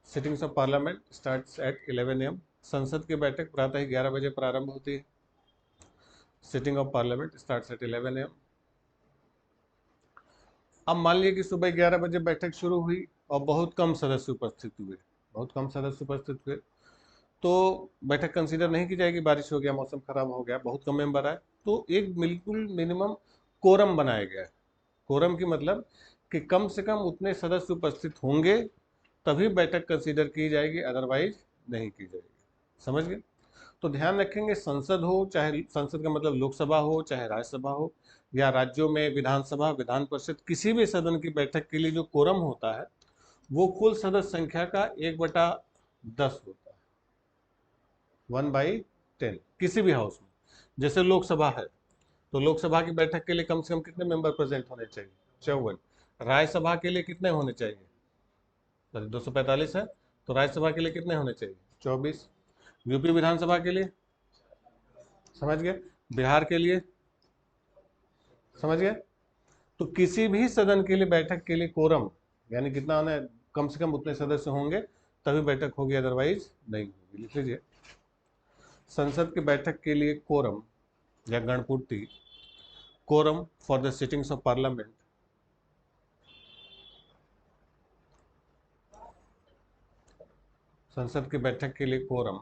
sittings of parliament starts at 11 AM। संसद की बैठक प्रातः 11 बजे प्रारंभ होती है। Sitting of parliament starts at 11 AM। अब मान लीजिए कि सुबह 11 बजे बैठक शुरू हुई और बहुत कम सदस्य उपस्थित हुए, बहुत कम सदस्य उपस्थित हुए, तो बैठक कंसीडर नहीं की जाएगी। बारिश हो गया, मौसम खराब हो गया, बहुत कम मेंबर आए, तो एक बिल्कुल मिनिमम कोरम बनाया गया है। कोरम की मतलब कि कम से कम उतने सदस्य उपस्थित होंगे तभी बैठक कंसीडर की जाएगी, अदरवाइज नहीं की जाएगी। समझ गए? तो ध्यान रखेंगे, संसद हो, चाहे संसद का मतलब लोकसभा हो, चाहे राज्यसभा हो, या राज्यों में विधानसभा, विधान परिषद, किसी भी सदन की बैठक के लिए जो कोरम होता है वो कुल सदस्य संख्या का 1/10 होता है, 1/10, किसी भी हाउस में। जैसे लोकसभा है, तो लोकसभा की बैठक के लिए कम से कम कितने मेंबर प्रेजेंट होने चाहिए, 54। राज्यसभा के लिए कितने होने चाहिए, 245 है, तो राज्यसभा के लिए कितने होने चाहिए, 24। यूपी विधानसभा के लिए, समझ गए, बिहार के लिए, समझ गए। तो किसी भी सदन के लिए बैठक के लिए कोरम यानी कितना होना है, कम से कम उतने सदस्य होंगे तभी बैठक होगी, अदरवाइज नहीं होगी। लिख लीजिए, संसद की बैठक के लिए कोरम या गणपूर्ति quorum for the sittings of parliament. संसद की बैठक के लिए quorum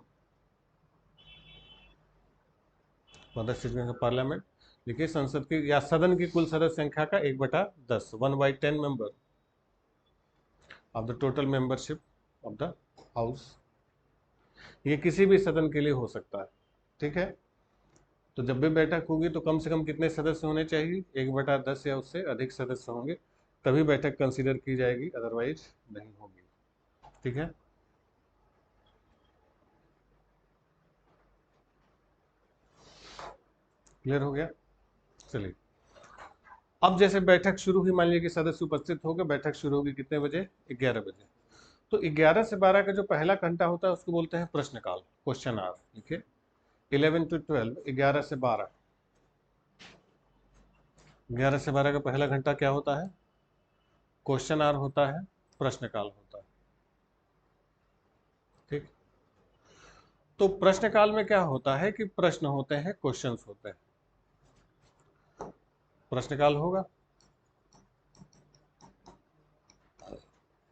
for the sittings of parliament देखिए संसद की या सदन की कुल सदस्य संख्या का 1/10 1/10 member of the total membership of the house. ये किसी भी सदन के लिए हो सकता है, ठीक है। तो जब भी बैठक होगी तो कम से कम कितने सदस्य होने चाहिए, 1/10 या उससे अधिक सदस्य होंगे तभी बैठक कंसीडर की जाएगी, अदरवाइज नहीं होगी, ठीक है। क्लियर हो गया। चलिए अब जैसे बैठक शुरू हुई, मान लीजिए कि सदस्य उपस्थित हो गए, बैठक शुरू होगी कितने बजे, 11 बजे। तो 11 से 12 का जो पहला घंटा होता है उसको बोलते हैं प्रश्नकाल, क्वेश्चन आवर। देखिए 11 to 12, 11 से 12, 11 से 12 का पहला घंटा क्या होता है, क्वेश्चन आवर होता है, प्रश्नकाल होता है, ठीक। तो प्रश्नकाल में क्या होता है कि प्रश्न होते हैं, क्वेश्चंस होते हैं। प्रश्नकाल होगा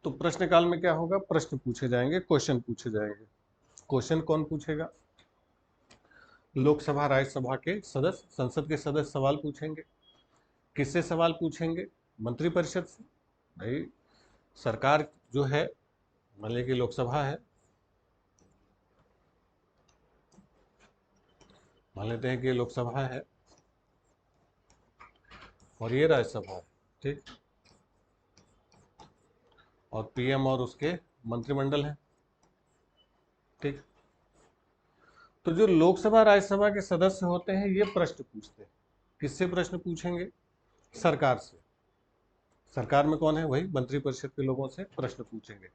तो प्रश्नकाल में क्या होगा, प्रश्न पूछे जाएंगे, क्वेश्चन पूछे जाएंगे। क्वेश्चन कौन पूछेगा, लोकसभा राज्यसभा के सदस्य, संसद के सदस्य सवाल पूछेंगे। किससे सवाल पूछेंगे, मंत्रिपरिषद से। भाई सरकार जो है, मान लीजिए कि लोकसभा है, मान लेते हैं कि लोकसभा है और ये राज्यसभा है, ठीक। और पीएम और उसके मंत्रिमंडल है, ठीक। तो जो लोकसभा राज्यसभा के सदस्य होते हैं ये प्रश्न पूछते हैं। किससे प्रश्न पूछेंगे, सरकार से। सरकार में कौन है, वही मंत्रिपरिषद के लोगों से प्रश्न पूछेंगे।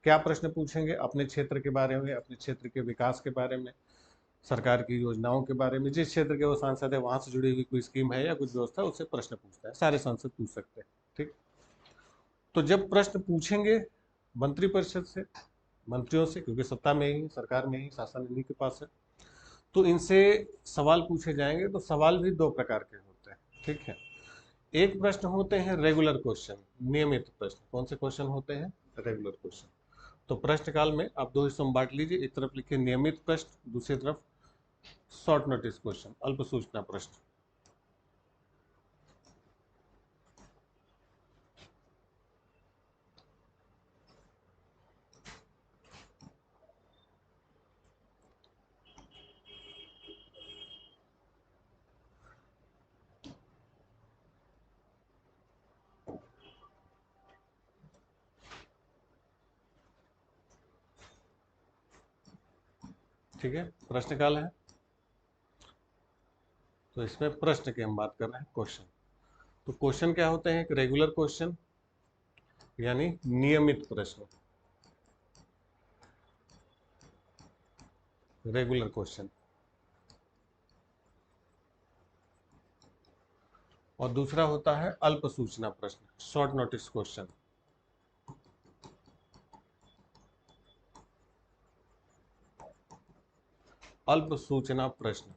क्या प्रश्न पूछेंगे, अपने क्षेत्र के बारे में, अपने क्षेत्र के विकास के बारे में, सरकार की योजनाओं के बारे में, जिस क्षेत्र के वो सांसद है वहां से जुड़ी हुई कोई स्कीम है या कुछ व्यवस्था, उससे प्रश्न पूछता है। सारे सांसद पूछ सकते हैं, ठीक। तो जब प्रश्न पूछेंगे मंत्रिपरिषद से, मंत्रियों से, क्योंकि सत्ता में ही, सरकार में ही, शासन इन्हीं के पास है, तो इनसे सवाल पूछे जाएंगे। तो सवाल भी दो प्रकार के होते हैं, ठीक है। एक प्रश्न होते हैं रेगुलर क्वेश्चन, नियमित प्रश्न। कौन से क्वेश्चन होते हैं, रेगुलर क्वेश्चन। तो प्रश्नकाल में आप दो हिस्सों में बांट लीजिए, एक तरफ लिखिए नियमित प्रश्न, दूसरी तरफ शॉर्ट नोटिस क्वेश्चन, अल्प सूचना प्रश्न। ठीक है, प्रश्नकाल है तो इसमें प्रश्न की हम बात कर रहे हैं, क्वेश्चन। तो क्वेश्चन क्या होते हैं, एक रेगुलर क्वेश्चन यानी नियमित प्रश्न, रेगुलर क्वेश्चन। और दूसरा होता है अल्प सूचना प्रश्न, शॉर्ट नोटिस क्वेश्चन। अल्प सूचना प्रश्न।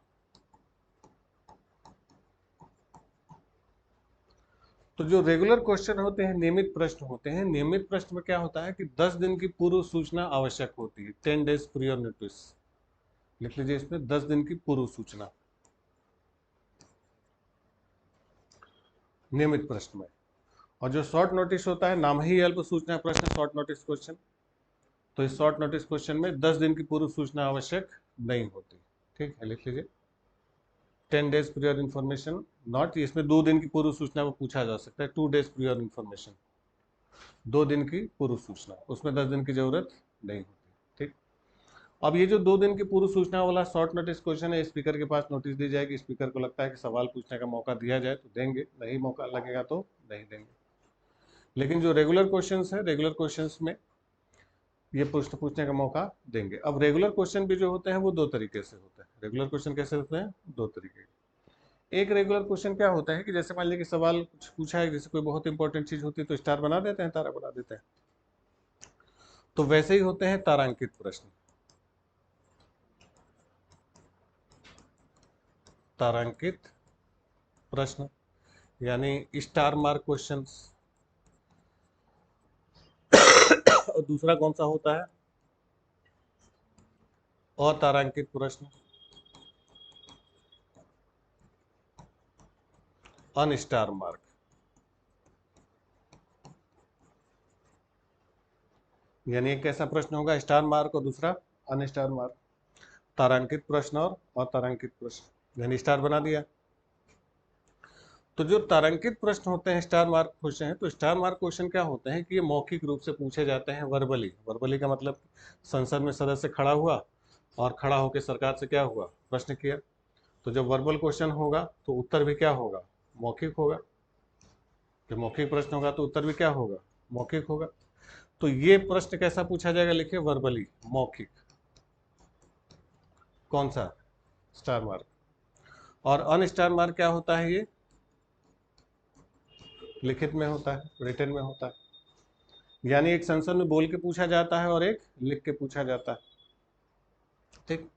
तो जो रेगुलर क्वेश्चन होते हैं, नियमित प्रश्न होते हैं, नियमित प्रश्न में क्या होता है कि 10 दिन की पूर्व सूचना आवश्यक होती है, 10 डेज प्रियर नोटिस। लिख लीजिए इसमें 10 दिन की पूर्व सूचना, नियमित प्रश्न में। और जो शॉर्ट नोटिस होता है, नाम ही अल्प सूचना प्रश्न, शॉर्ट नोटिस क्वेश्चन। तो इस शॉर्ट नोटिस क्वेश्चन में 10 दिन की पूर्व सूचना आवश्यक नहीं होती, ठीक है। लिख लीजिए 10 डेज प्रियर इन्फॉर्मेशन नॉट, इसमें 2 दिन की पूर्व सूचना में पूछा जा सकता है, 2 डेज प्रियर इन्फॉर्मेशन, 2 दिन की पूर्व सूचना, उसमें 10 दिन की जरूरत नहीं होती, ठीक। अब ये जो 2 दिन की पूर्व सूचना वाला शॉर्ट नोटिस क्वेश्चन है, स्पीकर के पास नोटिस दी जाएगी, स्पीकर को लगता है कि सवाल पूछने का मौका दिया जाए तो देंगे, नहीं मौका लगेगा तो नहीं देंगे। लेकिन जो रेगुलर क्वेश्चंस है, रेगुलर क्वेश्चंस में ये प्रश्न पूछने का मौका देंगे। अब रेगुलर क्वेश्चन भी जो होते हैं वो दो तरीके से होते हैं। रेगुलर क्वेश्चन कैसे होते हैं, दो तरीके के। एक रेगुलर क्वेश्चन क्या होता है कि जैसे मान लीजिए कि सवाल कुछ पूछा है, जैसे कोई बहुत इंपॉर्टेंट चीज होती है तो स्टार बना देते हैं, तारा बना देते हैं। तो वैसे ही होते हैं तारांकित प्रश्न, तारांकित प्रश्न। यानी स्टार मार्क क्वेश्चन। और दूसरा कौन सा होता है? अतारांकित प्रश्न, अनस्टार मार्क। यानी एक कैसा प्रश्न होगा? स्टार मार्क और दूसरा अनस्टार मार्क। तारांकित प्रश्न और अतारांकित प्रश्न, यानी स्टार बना दिया। तो जो तारांकित प्रश्न होते हैं, स्टार मार्क क्वेश्चन है, तो स्टार मार्क क्वेश्चन क्या होते हैं कि ये मौखिक रूप से पूछे जाते हैं, वर्बली। वर्बली का मतलब संसद में सदस्य खड़ा हुआ और खड़ा होकर सरकार से क्या हुआ? प्रश्न किया। तो जब वर्बल क्वेश्चन होगा तो उत्तर भी क्या होगा? मौखिक होगा। जब मौखिक प्रश्न होगा तो उत्तर भी क्या होगा? मौखिक होगा। तो ये प्रश्न कैसा पूछा जाएगा? लिखिए वर्बली, मौखिक। कौन सा? Star mark. और अनस्टार मार्क क्या होता है? ये लिखित में होता है, रिटन में होता है। यानी एक संसद में बोल के पूछा जाता है और एक लिख के पूछा जाता है। ठीक।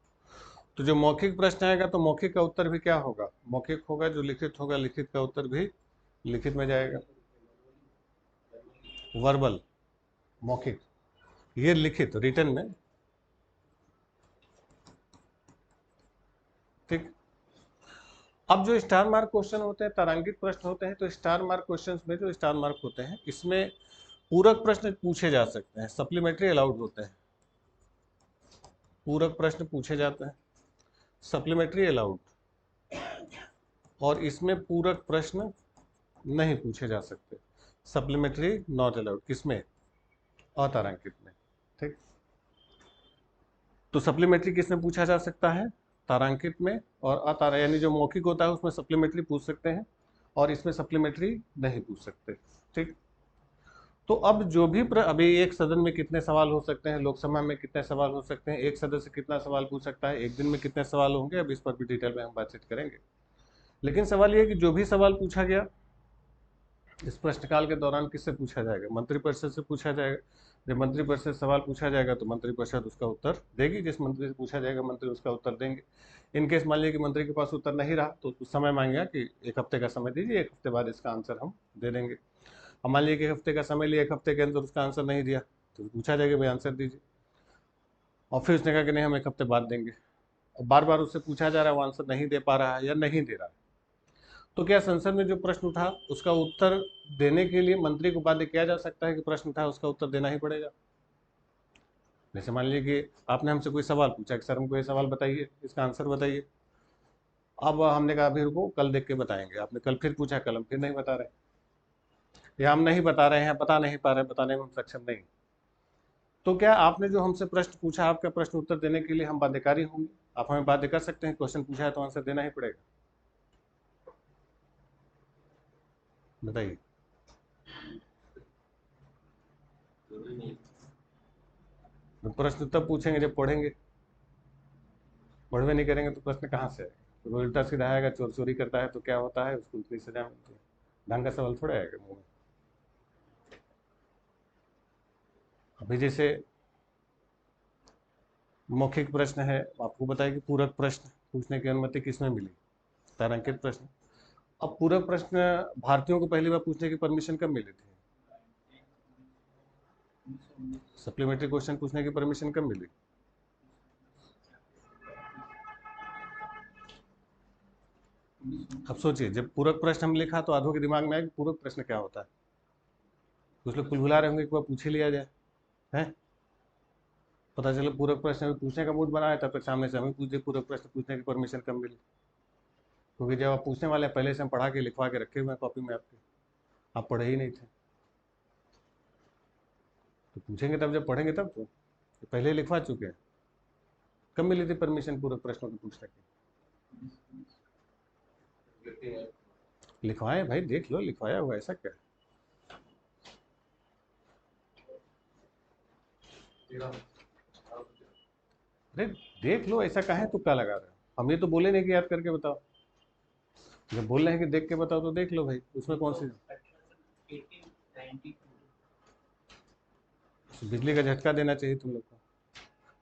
तो जो मौखिक प्रश्न आएगा तो मौखिक का उत्तर भी क्या होगा? मौखिक होगा। जो लिखित होगा, लिखित का उत्तर भी लिखित में जाएगा। वर्बल, मौखिक, ये लिखित, रिटन में। ठीक। अब जो स्टार मार्क क्वेश्चन होते हैं, तारांकित प्रश्न होते हैं, तो स्टार मार्क क्वेश्चंस में जो स्टार मार्क होते हैं, इसमें पूरक प्रश्न पूछे जा सकते हैं, सप्लीमेंट्री अलाउड होते हैं। पूरक प्रश्न पूछे जाते हैं, सप्लीमेंट्री अलाउड। और इसमें पूरक प्रश्न नहीं पूछे जा सकते, सप्लीमेंट्री नॉट अलाउड। किसमें? अतारांकित में। ठीक। तो सप्लीमेंट्री किसमें पूछा जा सकता है? तारांकित में। और अतारा यानी जो मौखिक होता है उसमें सप्लीमेंट्री पूछ सकते हैं, और इसमें सप्लीमेंट्री नहीं पूछ सकते। ठीक। तो अब जो भी अभी एक सदन में कितने सवाल हो सकते हैं, लोकसभा में कितने सवाल हो सकते हैं, एक सदस्य कितना सवाल पूछ सकता है, एक दिन में कितने सवाल होंगे, अब इस पर भी डिटेल में हम बातचीत करेंगे। लेकिन सवाल ये है कि जो भी सवाल पूछा गया इस प्रश्नकाल के दौरान किससे पूछा जाएगा? मंत्रिपरिषद से पूछा जाएगा। जब मंत्रिपरिषद से सवाल पूछा जाएगा तो मंत्रिपरिषद उसका उत्तर देगी। जिस मंत्री से पूछा जाएगा मंत्री उसका उत्तर देंगे। इनकेस मान लीजिए कि मंत्री के पास उत्तर नहीं रहा तो उस समय मांगेगा कि एक हफ्ते का समय दीजिए, एक हफ्ते बाद इसका आंसर हम दे देंगे। अब मान लीजिए कि एक हफ्ते का समय लिया, एक हफ्ते के अंदर उसका आंसर नहीं दिया तो पूछा जाएगा भाई आंसर दीजिए। और फिर उसने कहा कि नहीं हम एक हफ्ते बाद देंगे। और बार बार उससे पूछा जा रहा है, वो आंसर नहीं दे पा रहा है या नहीं दे रहा है, तो क्या संसद में जो प्रश्न उठा उसका उत्तर देने के लिए मंत्री को बाध्य किया जा सकता है कि प्रश्न उठा उसका उत्तर देना ही पड़ेगा? जैसे मान लीजिए कि आपने हमसे कोई सवाल पूछा कि सर हमको ये सवाल बताइए, इसका आंसर बताइए। अब हमने कहा अभी रुको, कल देख के बताएंगे। आपने कल फिर पूछा, कल हम फिर नहीं बता रहे, या हम नहीं बता रहे हैं, बता नहीं पा रहे, बताने में हम सक्षम नहीं। तो क्या आपने जो हमसे प्रश्न पूछा, आपका प्रश्न उत्तर देने के लिए हम बाध्यकारी होंगे? आप हमें बाध्य कर सकते हैं, क्वेश्चन पूछा है तो आंसर देना ही पड़ेगा। बताइए। तो प्रश्न तब पूछेंगे जब पढ़ेंगे। पढ़वे नहीं करेंगे तो प्रश्न कहाँ से आएगा? तो उल्टा सीधा आएगा, चोर चोरी करता है तो क्या होता है, उसको उतनी सजा मिलती है। ढंग का सवाल थोड़ा आएगा मुंह में। अभी जैसे मौखिक प्रश्न है, आपको बताया कि पूरक प्रश्न पूछने की अनुमति किसमें मिली? तारांकित प्रश्न। अब पूरक प्रश्न भारतीयों को पहली बार पूछने की परमिशन कब मिली थी? सप्लीमेंट्री क्वेश्चन पूछने की परमिशन कब मिली? अब सोचिए, जब पूरक प्रश्न हम लिखा तो आधों के दिमाग में आया कि पूरक प्रश्न क्या होता है। कुछ लोग कुलबुला रहे होंगे कि वह पूछ ही लिया जाए, है। पता चला पूरक प्रश्न पूछने का मूड बना है, तब फिर सामने से हमें पूछ दिए पूरक प्रश्न पूछने की परमिशन कब मिली। क्योंकि जब आप पूछने वाले हैं पहले से हम पढ़ा के लिखवा के रखे हुए हैं कॉपी में आपके, आप पढ़े ही नहीं थे। तो पूछेंगे तब, जब पढ़ेंगे तब। तो पहले ही लिखवा चुके हैं। कब मिली थी परमिशन पूरक प्रश्नों को पूछने की? लिखवाए भाई, देख लो, लिखवाया हुआ, ऐसा क्या? अरे देख लो, ऐसा काहे तुक्का लगा रहे हो? हम ये तो बोले नहीं कि याद करके बताओ। जब बोल रहे हैं कि देख के बताओ तो देख लो भाई, उसमें कौन सी? बिजली का झटका देना चाहिए तुम लोग को।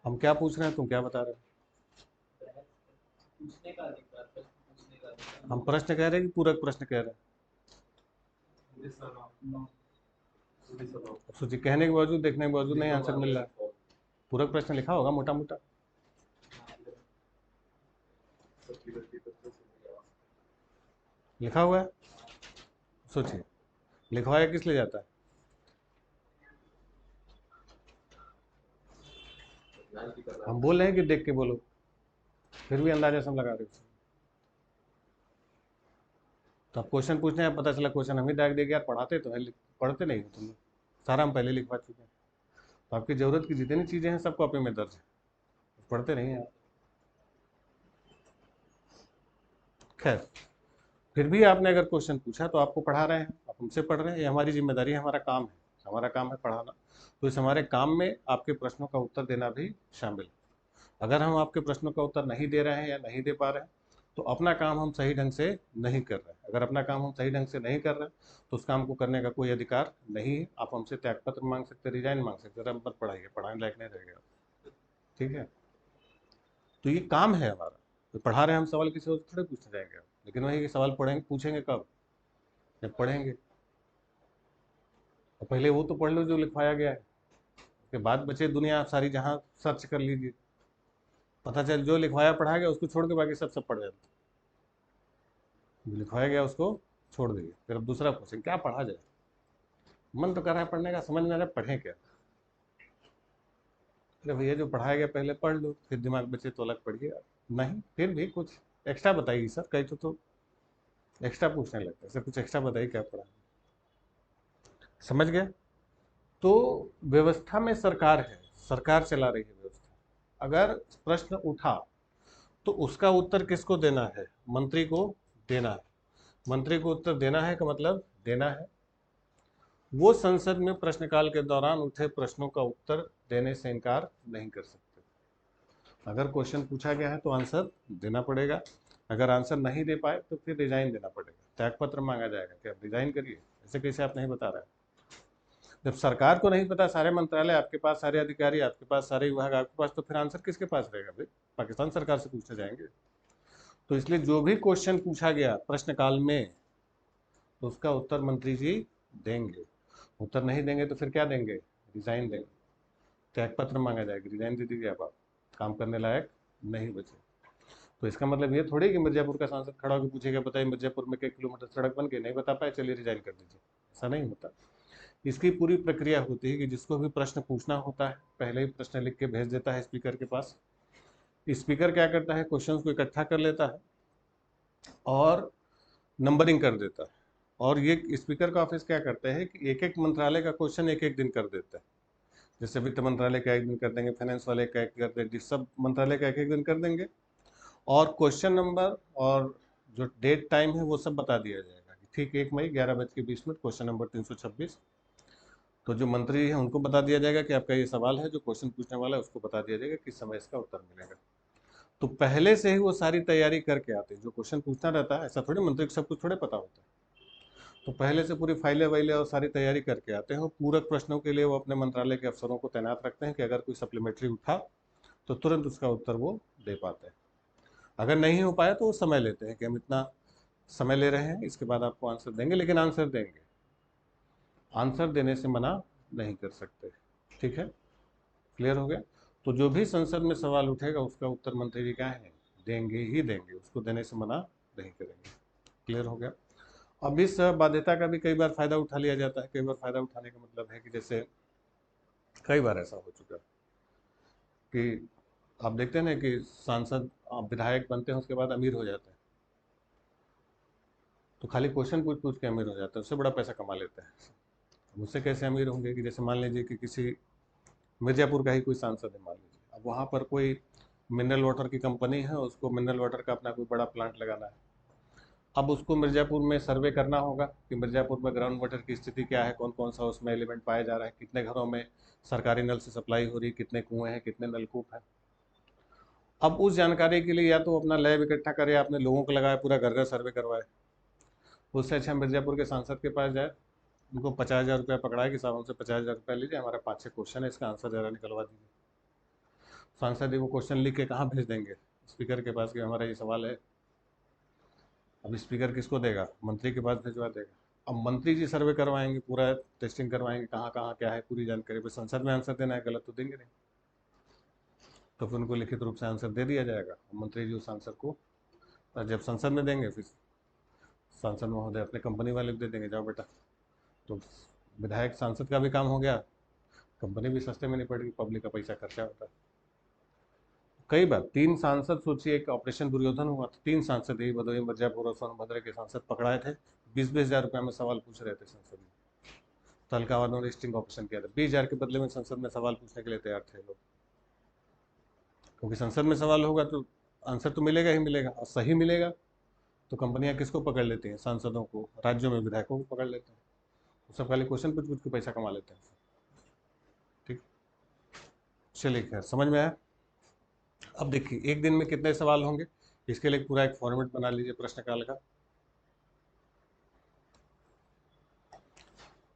हम क्या पूछ रहे हैं, तुम क्या बता रहे हो? हम प्रश्न कह रहे हैं कि पूरक प्रश्न कह रहे हैं? सोचिए, कहने के बावजूद, देखने के बावजूद नहीं आंसर मिल रहा है। पूरक प्रश्न लिखा होगा मोटा मोटा। लिखा हुआ है, सोचिए लिखवाया किस लिए जाता है? हम बोल रहे हैं कि देख के बोलो, फिर भी अंदाजा से हम लगा रहे हो। तो आप क्वेश्चन पूछने हैं, पता चला क्वेश्चन हम ही दाग देंगे। यार पढ़ाते तो है, पढ़ते नहीं हो तुम लोग, सारा हम पहले लिखवा चुके हैं। तो आपकी जरूरत की जितनी चीजें हैं सब कॉपी में दर्ज है, पढ़ते नहीं हैं। खैर, फिर भी आपने अगर क्वेश्चन पूछा तो आपको पढ़ा रहे हैं, आप हमसे पढ़ रहे हैं, ये हमारी जिम्मेदारी है, हमारा काम है, हमारा काम है पढ़ाना। तो इस हमारे काम में आपके प्रश्नों का उत्तर देना भी शामिल है। अगर हम आपके प्रश्नों का उत्तर नहीं दे रहे हैं या नहीं दे पा रहे हैं तो अपना काम हम सही ढंग से नहीं कर रहे हैं। अगर अपना काम हम सही ढंग से नहीं कर रहे हैं तो उस काम को करने का कोई अधिकार नहीं है। आप हमसे त्यागपत्र मांग सकते, रिजाइन मांग सकते, अब मत पढ़ाइए, पढ़ाने लायक नहीं रहेगा। ठीक है, तो ये काम है हमारा। तो पढ़ा रहे हैं हम, सवाल किसी और से थोड़े पूछने जाएंगे, लेकिन वही सवाल पढ़ेंगे, पूछेंगे कब? जब पढ़ेंगे। और पहले वो तो पढ़ लो जो लिखवाया गया है, उसके बाद बचे दुनिया सारी, जहाँ सर्च कर लीजिए, पता चल जो लिखवाया पढ़ा गया उसको छोड़ के बाकी सब सब पढ़ जाते। जो लिखवाया गया उसको छोड़ देंगे, फिर अब दूसरा क्वेश्चन क्या पढ़ा जाए? मन तो कर रहा है पढ़ने का, समझ में आ रहा है पढ़ें क्या? अरे भैया जो पढ़ाया गया पहले पढ़ लो, फिर दिमाग बचे तो अलग पढ़िए। नहीं, फिर भी कुछ एक्स्ट्रा बताइए सर, कहीं तो एक्स्ट्रा पूछने लगता है सर, कुछ एक्स्ट्रा बताइए क्या पढ़ा। समझ गए? तो व्यवस्था में सरकार है, सरकार चला रही है व्यवस्था। अगर प्रश्न उठा तो उसका उत्तर किसको देना है? मंत्री को देना है। मंत्री को उत्तर देना है का मतलब देना है। वो संसद में प्रश्नकाल के दौरान उठे प्रश्नों का उत्तर देने से इनकार नहीं कर सकते। अगर क्वेश्चन पूछा गया है तो आंसर देना पड़ेगा। अगर आंसर नहीं दे पाए तो फिर रिजाइन देना पड़ेगा, त्यागपत्र मांगा जाएगा कि आप रिजाइन करिए। ऐसे कैसे आप नहीं बता रहे हैं? जब सरकार को नहीं पता, सारे मंत्रालय आपके पास, सारे अधिकारी आपके पास, सारे विभाग आपके पास, तो फिर आंसर किसके पास रहेगा भाई? पाकिस्तान सरकार से पूछने जाएंगे? तो इसलिए जो भी क्वेश्चन पूछा गया प्रश्नकाल में तो उसका उत्तर मंत्री जी देंगे। उत्तर नहीं देंगे तो फिर क्या देंगे? रिजाइन देंगे, त्यागपत्र मांगा जाएगा, रिजाइन दे दीजिए, आप काम करने लायक नहीं बचे। तो इसका मतलब ये थोड़ी कि मिर्जापुर का सांसद खड़ा होकर पूछेगा बताइए मिर्जापुर में कई किलोमीटर सड़क बन गई, नहीं बता पाए, चलिए रिजाइन कर दीजिए। ऐसा नहीं होता। इसकी पूरी प्रक्रिया होती है कि जिसको भी प्रश्न पूछना होता है पहले ही प्रश्न लिख के भेज देता है स्पीकर के पास। स्पीकर क्या करता है, क्वेश्चंस को इकट्ठा कर लेता है और नंबरिंग कर देता है। और ये स्पीकर का ऑफिस क्या करता है कि एक एक मंत्रालय का क्वेश्चन एक एक दिन कर देता है। जैसे वित्त मंत्रालय का एक दिन कर देंगे, फाइनेंस वाले का एक कर देंगे, सब मंत्रालय का एक एक दिन कर देंगे। और क्वेश्चन नंबर और जो डेट टाइम है वो सब बता दिया जाएगा कि ठीक 1 मई 11:20 क्वेश्चन नंबर 326। तो जो मंत्री है उनको बता दिया जाएगा कि आपका ये सवाल है, जो क्वेश्चन पूछने वाला है उसको बता दिया जाएगा किस समय इसका उत्तर मिलेगा। तो पहले से ही वो सारी तैयारी करके आते हैं। जो क्वेश्चन पूछना रहता है, ऐसा थोड़ी मंत्री को सब कुछ थोड़े पता होता है। तो पहले से पूरी फाइलें वाइलें और सारी तैयारी करके आते हैं। और पूरक प्रश्नों के लिए वो अपने मंत्रालय के अफसरों को तैनात रखते हैं कि अगर कोई सप्लीमेंट्री उठा तो तुरंत उसका उत्तर वो दे पाते हैं। अगर नहीं हो पाया तो वो समय लेते हैं कि हम इतना समय ले रहे हैं, इसके बाद आपको आंसर देंगे, लेकिन आंसर देंगे, आंसर देने से मना नहीं कर सकते। ठीक है, क्लियर हो गया? तो जो भी संसद में सवाल उठेगा उसका उत्तर मंत्री जी क्या है, देंगे ही देंगे, उसको देने से मना नहीं करेंगे। क्लियर हो गया? अब इस बाध्यता का भी कई बार फायदा उठा लिया जाता है। कई बार फायदा उठाने का मतलब है कि जैसे कई बार ऐसा हो चुका है कि आप देखते हैं ना कि सांसद, आप विधायक बनते हैं उसके बाद अमीर हो जाते हैं, तो खाली क्वेश्चन पूछ पूछ के अमीर हो जाते हैं, उससे बड़ा पैसा कमा लेते हैं। मुझसे कैसे अमीर होंगे कि जैसे मान लीजिए कि किसी मिर्जापुर का ही कोई सांसद है, मान लीजिए, अब वहाँ पर कोई मिनरल वाटर की कंपनी है, उसको मिनरल वाटर का अपना कोई बड़ा प्लांट लगाना है। अब उसको मिर्जापुर में सर्वे करना होगा कि मिर्जापुर में ग्राउंड वाटर की स्थिति क्या है, कौन कौन सा उसमें एलिमेंट पाया जा रहा है, कितने घरों में सरकारी नल से सप्लाई हो रही है, कितने कुएं हैं, कितने नलकूप हैं। अब उस जानकारी के लिए या तो अपना लैब इकट्ठा करे, आपने लोगों को लगाया, पूरा घर घर सर्वे करवाए, उससे अच्छा मिर्जापुर के सांसद के पास जाए, उनको 50,000 रुपया पकड़ाए कि साहब हमसे 50,000 रुपया लीजिए, हमारा 5-6 क्वेश्चन है, इसका आंसर जरा निकलवा दीजिए। सांसद ही वो क्वेश्चन लिख के कहाँ भेज देंगे? स्पीकर के पास कि हमारा ये सवाल है। अब स्पीकर किसको देगा? मंत्री के पास भिजवा देगा। अब मंत्री जी सर्वे करवाएंगे, पूरा टेस्टिंग करवाएंगे, कहाँ कहाँ क्या है पूरी जानकारी, पे संसद में आंसर देना है, गलत तो देंगे नहीं, तो फिर उनको लिखित रूप से आंसर दे दिया जाएगा। मंत्री जी उस आंसर को जब संसद में देंगे, फिर सांसद महोदय अपने कंपनी वाले को दे देंगे, जाओ बेटा। तो विधायक सांसद का भी काम हो गया, कंपनी भी सस्ते में नहीं पड़ेगी, पब्लिक का पैसा खर्चा होता है। कई बार 3 सांसद, सोचिए एक ऑपरेशन दुर्योधन हुआ तो 3 सांसद यही भदोही, मिर्जापुर और सोनभद्र के सांसद पकड़ाए थे, 20-20 हजार रुपये में सवाल पूछ रहे थे संसद में। तहलका वालों ने स्टिंग ऑपरेशन किया था, 20 हजार के बदले में संसद में सवाल पूछने के लिए तैयार थे लोग, क्योंकि संसद में सवाल होगा तो आंसर तो मिलेगा ही मिलेगा, और सही मिलेगा तो कंपनियां किसको पकड़ लेती हैं? सांसदों को, राज्यों में विधायकों को पकड़ लेते हैं, वो सब खाली क्वेश्चन पूछ पूछ के पैसा कमा लेते हैं। ठीक, चलिए खैर, समझ में आया। अब देखिए एक दिन में कितने सवाल होंगे, इसके लिए पूरा एक फॉर्मेट बना लीजिए प्रश्नकाल का।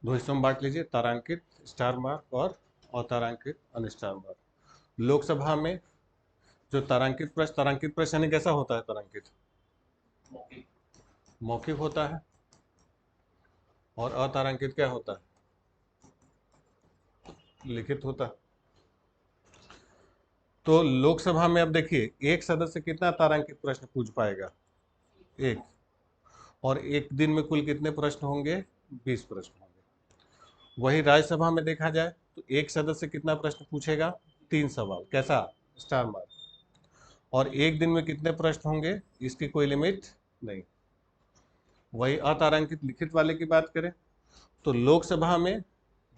2 हिस्सों में बांट लीजिए, तारांकित स्टार मार्क और अतारांकित अनस्टार मार्क। लोकसभा में जो तारांकित प्रश्न यानी कैसा होता है? तारांकित मौखिक होता है, और अतारांकित क्या होता है? लिखित होता है। तो लोकसभा में अब देखिए एक सदस्य कितना तारांकित प्रश्न पूछ पाएगा? 1। और एक दिन में कुल कितने प्रश्न होंगे? 20 प्रश्न होंगे। वही राज्यसभा में देखा जाए तो एक सदस्य कितना प्रश्न पूछेगा? 3 सवाल। कैसा? Star mark. और एक दिन में कितने प्रश्न होंगे? इसकी कोई लिमिट नहीं। वही अतारांकित लिखित वाले की बात करें तो लोकसभा में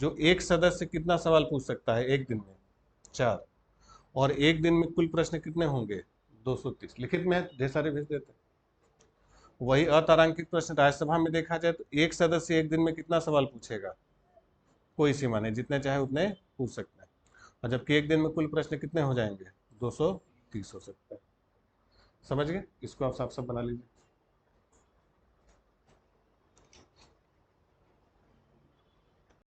जो एक सदस्य कितना सवाल पूछ सकता है एक दिन में? 4। और एक दिन में कुल प्रश्न कितने होंगे? 230। लिखित में ढेर सारे भेज देते हैं। वही अतारांकित प्रश्न राज्यसभा में देखा जाए तो एक सदस्य एक दिन में कितना सवाल पूछेगा? कोई सीमा नहीं, जितने चाहे उतने पूछ सकते हैं। और जबकि एक दिन में कुल प्रश्न कितने हो जाएंगे? 230 हो सकते हैं। समझ गए? इसको आप साफ साफ बना लीजिए।